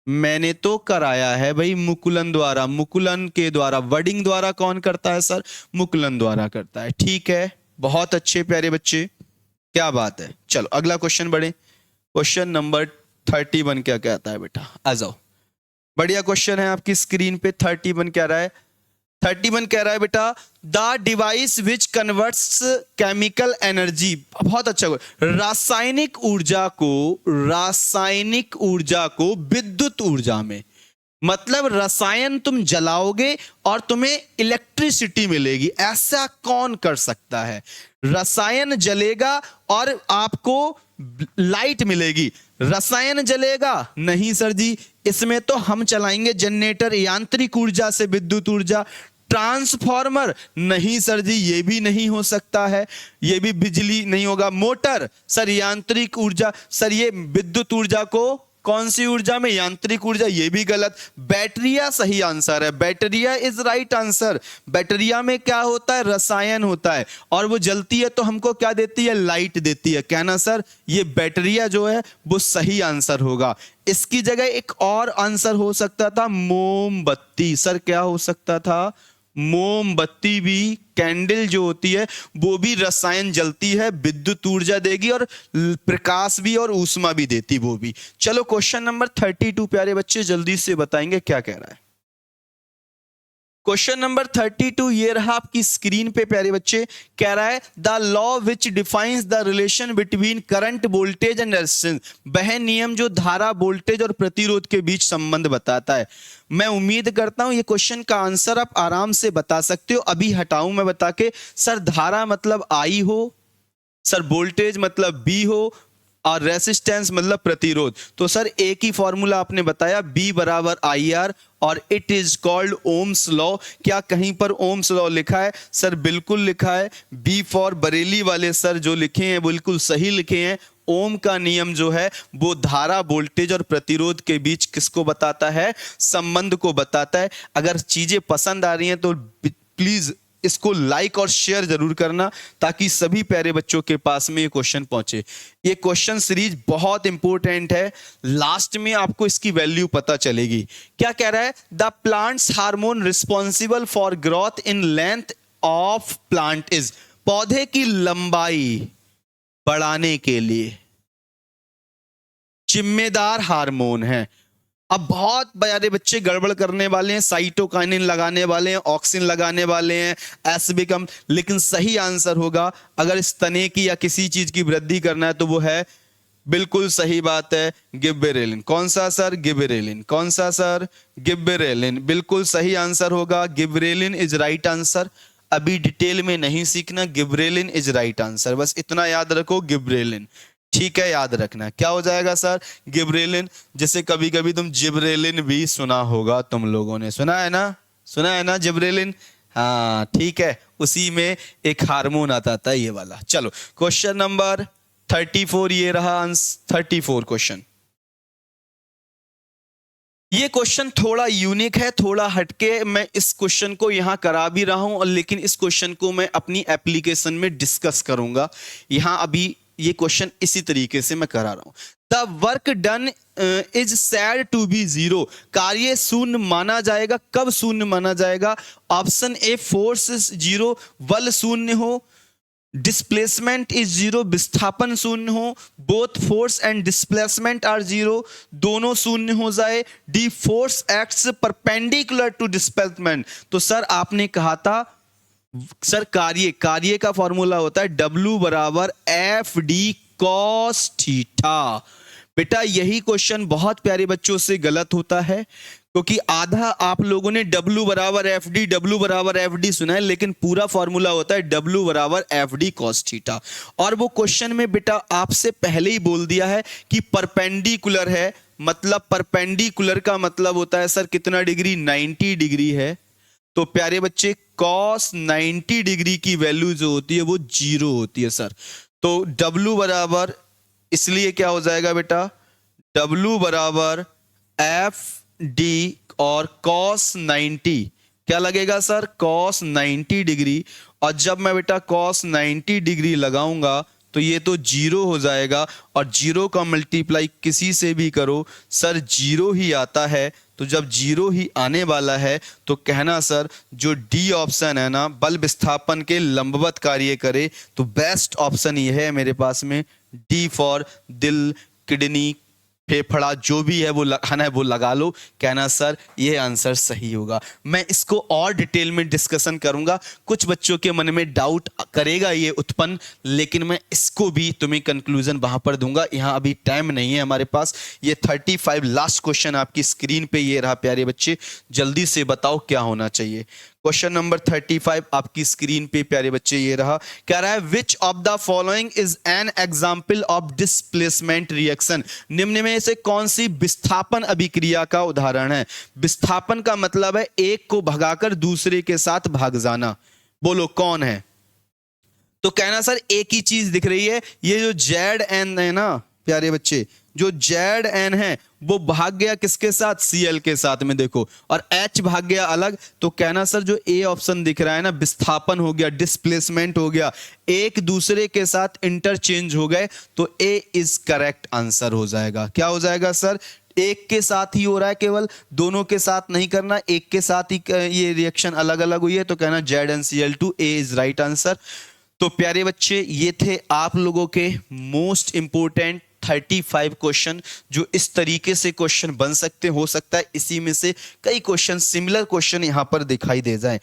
मैंने तो कराया है भाई, मुकुलन द्वारा, मुकुलन के द्वारा, वर्डिंग द्वारा कौन करता है सर, मुकुलन द्वारा करता है। ठीक है, बहुत अच्छे प्यारे बच्चे, क्या बात है। चलो अगला क्वेश्चन बढ़े। क्वेश्चन नंबर 31 क्या कहता है बेटा, आ जाओ। बढ़िया क्वेश्चन है आपकी स्क्रीन पे। 31 कह रहा है, 31 कह रहा है बेटा the device which converts chemical energy, बहुत अच्छा, रासायनिक ऊर्जा को विद्युत ऊर्जा में, मतलब रसायन तुम जलाओगे और तुम्हें इलेक्ट्रिसिटी मिलेगी, ऐसा कौन कर सकता है। रसायन जलेगा और आपको लाइट मिलेगी, रसायन जलेगा नहीं सर जी, इसमें तो हम चलाएंगे जनरेटर, यांत्रिक ऊर्जा से विद्युत ऊर्जा। ट्रांसफॉर्मर नहीं सर जी, ये भी नहीं हो सकता है, ये भी बिजली नहीं होगा। मोटर सर यांत्रिक ऊर्जा, सर ये विद्युत ऊर्जा को कौन सी ऊर्जा में, यांत्रिक ऊर्जा, ये भी गलत। बैटरिया सही आंसर है, बैटरिया इज राइट आंसर। बैटरिया में क्या होता है, रसायन होता है, और वो जलती है तो हमको क्या देती है, लाइट देती है। कहना सर ये बैटरिया जो है वो सही आंसर होगा। इसकी जगह एक और आंसर हो सकता था मोमबत्ती। सर क्या हो सकता था, मोमबत्ती भी, कैंडल जो होती है वो भी रसायन जलती है, विद्युत ऊर्जा देगी और प्रकाश भी और ऊष्मा भी देती वो भी। चलो क्वेश्चन नंबर 32 प्यारे बच्चे जल्दी से बताएंगे क्या कह रहा है। क्वेश्चन नंबर 32 ये रहा आपकी स्क्रीन पे प्यारे बच्चे। कह रहा है the law which defines the relation between current voltage and resistance, वह नियम जो धारा वोल्टेज और प्रतिरोध के बीच संबंध बताता है। मैं उम्मीद करता हूं ये क्वेश्चन का आंसर आप आराम से बता सकते हो। अभी हटाऊं मैं बता के, सर धारा मतलब आई हो, सर वोल्टेज मतलब बी हो, और रेसिस्टेंस मतलब प्रतिरोध। तो सर एक ही फॉर्मूला आपने बताया, B बराबर IR, और it is called Ohm's law. क्या कहीं पर ओम्स लॉ लिखा है, सर बिल्कुल लिखा है। B फॉर बरेली वाले सर जो लिखे हैं बिल्कुल सही लिखे हैं। ओम का नियम जो है वो धारा वोल्टेज और प्रतिरोध के बीच किसको बताता है, संबंध को बताता है। अगर चीजें पसंद आ रही हैं तो प्लीज इसको लाइक और शेयर जरूर करना, ताकि सभी प्यारे बच्चों के पास में ये क्वेश्चन पहुंचे। ये क्वेश्चन सीरीज बहुत इंपॉर्टेंट है, लास्ट में आपको इसकी वैल्यू पता चलेगी। क्या कह रहा है, the plants hormone responsible for growth in length of plant is, पौधे की लंबाई बढ़ाने के लिए जिम्मेदार हार्मोन है। अब बहुत प्यारे बच्चे गड़बड़ करने वाले हैं, साइटोकाइनिन लगाने वाले हैं, ऑक्सिन लगाने वाले हैं, एसबिकम, लेकिन सही आंसर होगा अगर इस तने की या किसी चीज की वृद्धि करना है तो वो है, बिल्कुल सही बात है, गिबरेलिन। कौन सा सर, गिबरेलिन। कौन सा सर, गिबरेलिन, बिल्कुल सही आंसर होगा, गिबरेलिन इज राइट आंसर। अभी डिटेल में नहीं सीखना, गिबरेलिन इज राइट आंसर, बस इतना याद रखो, गिबरेलिन। ठीक है, याद रखना क्या हो जाएगा सर, गिबरेलिन। जैसे कभी कभी तुम जिब्रेलिन भी सुना होगा, तुम लोगों ने सुना है ना, सुना है ना जिब्रेलिन, हाँ ठीक है, उसी में एक हार्मोन आता था ये वाला। चलो क्वेश्चन नंबर 34 ये रहा आंसर, 34 क्वेश्चन। ये क्वेश्चन थोड़ा यूनिक है, थोड़ा हटके, मैं इस क्वेश्चन को यहां करा भी रहा हूं, और लेकिन इस क्वेश्चन को मैं अपनी एप्लीकेशन में डिस्कस करूंगा। यहां अभी ये क्वेश्चन इसी तरीके से मैं करा रहा हूं। The work done is said to be zero, कार्य शून्य माना जाएगा। कब शून्य माना जाएगा? ऑप्शन ए फोर्स जीरो, बल शून्य हो, डिस्प्लेसमेंट इज जीरो, विस्थापन शून्य हो, both force and displacement are zero, दोनों शून्य हो जाए, the force acts perpendicular to displacement. तो सर आपने कहा था सर कार्य का फॉर्मूला होता है W बराबर एफ डी कॉस थीटा। बेटा यही क्वेश्चन बहुत प्यारे बच्चों से गलत होता है, क्योंकि आधा आप लोगों ने W बराबर एफ डी सुना है, लेकिन पूरा फॉर्मूला होता है W बराबर एफ डी कॉस थीटा। और वो क्वेश्चन में बेटा आपसे पहले ही बोल दिया है कि परपेंडिकुलर है, मतलब परपेंडिकुलर का मतलब होता है सर कितना डिग्री? 90 डिग्री है। तो प्यारे बच्चे कॉस 90 डिग्री की वैल्यू जो होती है वो जीरो होती है सर। तो W बराबर, इसलिए क्या हो जाएगा बेटा? W बराबर एफ डी और कॉस 90 क्या लगेगा सर? Cos 90 degree. और जब मैं बेटा कॉस 90 डिग्री लगाऊंगा तो ये तो जीरो हो जाएगा, और जीरो का मल्टीप्लाई किसी से भी करो सर जीरो ही आता है। तो जब जीरो ही आने वाला है तो कहना सर जो डी ऑप्शन है ना, बल विस्थापन के लंबवत कार्य करे, तो बेस्ट ऑप्शन ये है मेरे पास में, डी फॉर दिल, किडनी, फेफड़ा, जो भी है वो वो लगा लो। कहना सर ये आंसर सही होगा। मैं इसको और डिटेल में डिस्कशन करूंगा, कुछ बच्चों के मन में डाउट करेगा ये उत्पन्न, लेकिन मैं इसको भी तुम्हें कंक्लूजन वहां पर दूंगा। यहाँ अभी टाइम नहीं है हमारे पास। ये 35 लास्ट क्वेश्चन आपकी स्क्रीन पे ये रहा प्यारे बच्चे, जल्दी से बताओ क्या होना चाहिए। क्वेश्चन नंबर 35 आपकी स्क्रीन पे प्यारे बच्चे ये रहा, कह रहा है which of the following is an example of displacement reaction. निम्न में से कौन सी विस्थापन अभिक्रिया का उदाहरण है? विस्थापन का मतलब है एक को भगाकर दूसरे के साथ भाग जाना। बोलो कौन है? तो कहना सर एक ही चीज दिख रही है, ये जो जेड एन है ना प्यारे बच्चे, जो जेड एन है वो भाग गया किसके साथ? Cl के साथ में देखो, और H भाग गया अलग। तो कहना सर जो ए ऑप्शन दिख रहा है ना, विस्थापन हो गया, डिस्प्लेसमेंट हो गया, एक दूसरे के साथ इंटरचेंज हो गए, तो ए इज करेक्ट आंसर हो जाएगा। क्या हो जाएगा सर? एक के साथ ही हो रहा है, केवल दोनों के साथ नहीं करना, एक के साथ ही ये रिएक्शन अलग अलग हुई है, तो कहना ZnCl2, A is right answer. तो प्यारे बच्चे ये थे आप लोगों के मोस्ट इंपोर्टेंट 35 क्वेश्चन, जो इस तरीके से क्वेश्चन बन सकते, हो सकता है इसी में से कई क्वेश्चन, सिमिलर क्वेश्चन यहां पर दिखाई दे जाएं।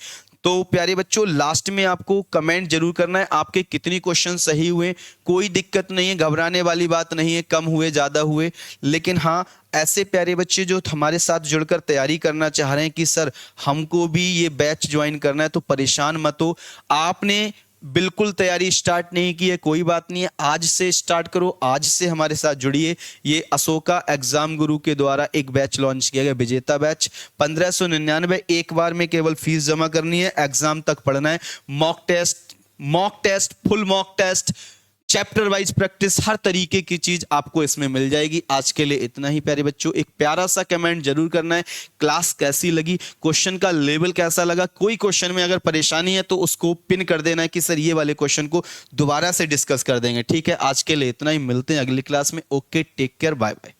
तो प्यारे बच्चों लास्ट में आपको कमेंट जरूर करना है आपके कितनी क्वेश्चन सही हुए। कोई दिक्कत नहीं है, घबराने वाली बात नहीं है, कम हुए ज्यादा हुए, लेकिन हाँ ऐसे प्यारे बच्चे जो हमारे साथ जुड़कर तैयारी करना चाह रहे हैं कि सर हमको भी ये बैच ज्वाइन करना है, तो परेशान मत हो। आपने बिल्कुल तैयारी स्टार्ट नहीं की है, कोई बात नहीं है, आज से स्टार्ट करो, आज से हमारे साथ जुड़िए। ये अशोका एग्जाम गुरु के द्वारा एक बैच लॉन्च किया गया, विजेता बैच 1599, एक बार में केवल फीस जमा करनी है, एग्जाम तक पढ़ना है। Mock test, full mock test, chapter wise practice, हर तरीके की चीज आपको इसमें मिल जाएगी। आज के लिए इतना ही प्यारे बच्चों। एक प्यारा सा कमेंट जरूर करना है, क्लास कैसी लगी, क्वेश्चन का लेवल कैसा लगा। कोई क्वेश्चन में अगर परेशानी है तो उसको पिन कर देना है कि सर ये वाले क्वेश्चन को दोबारा से डिस्कस कर देंगे। ठीक है, आज के लिए इतना ही, मिलते हैं अगली क्लास में। Okay, take care, bye bye.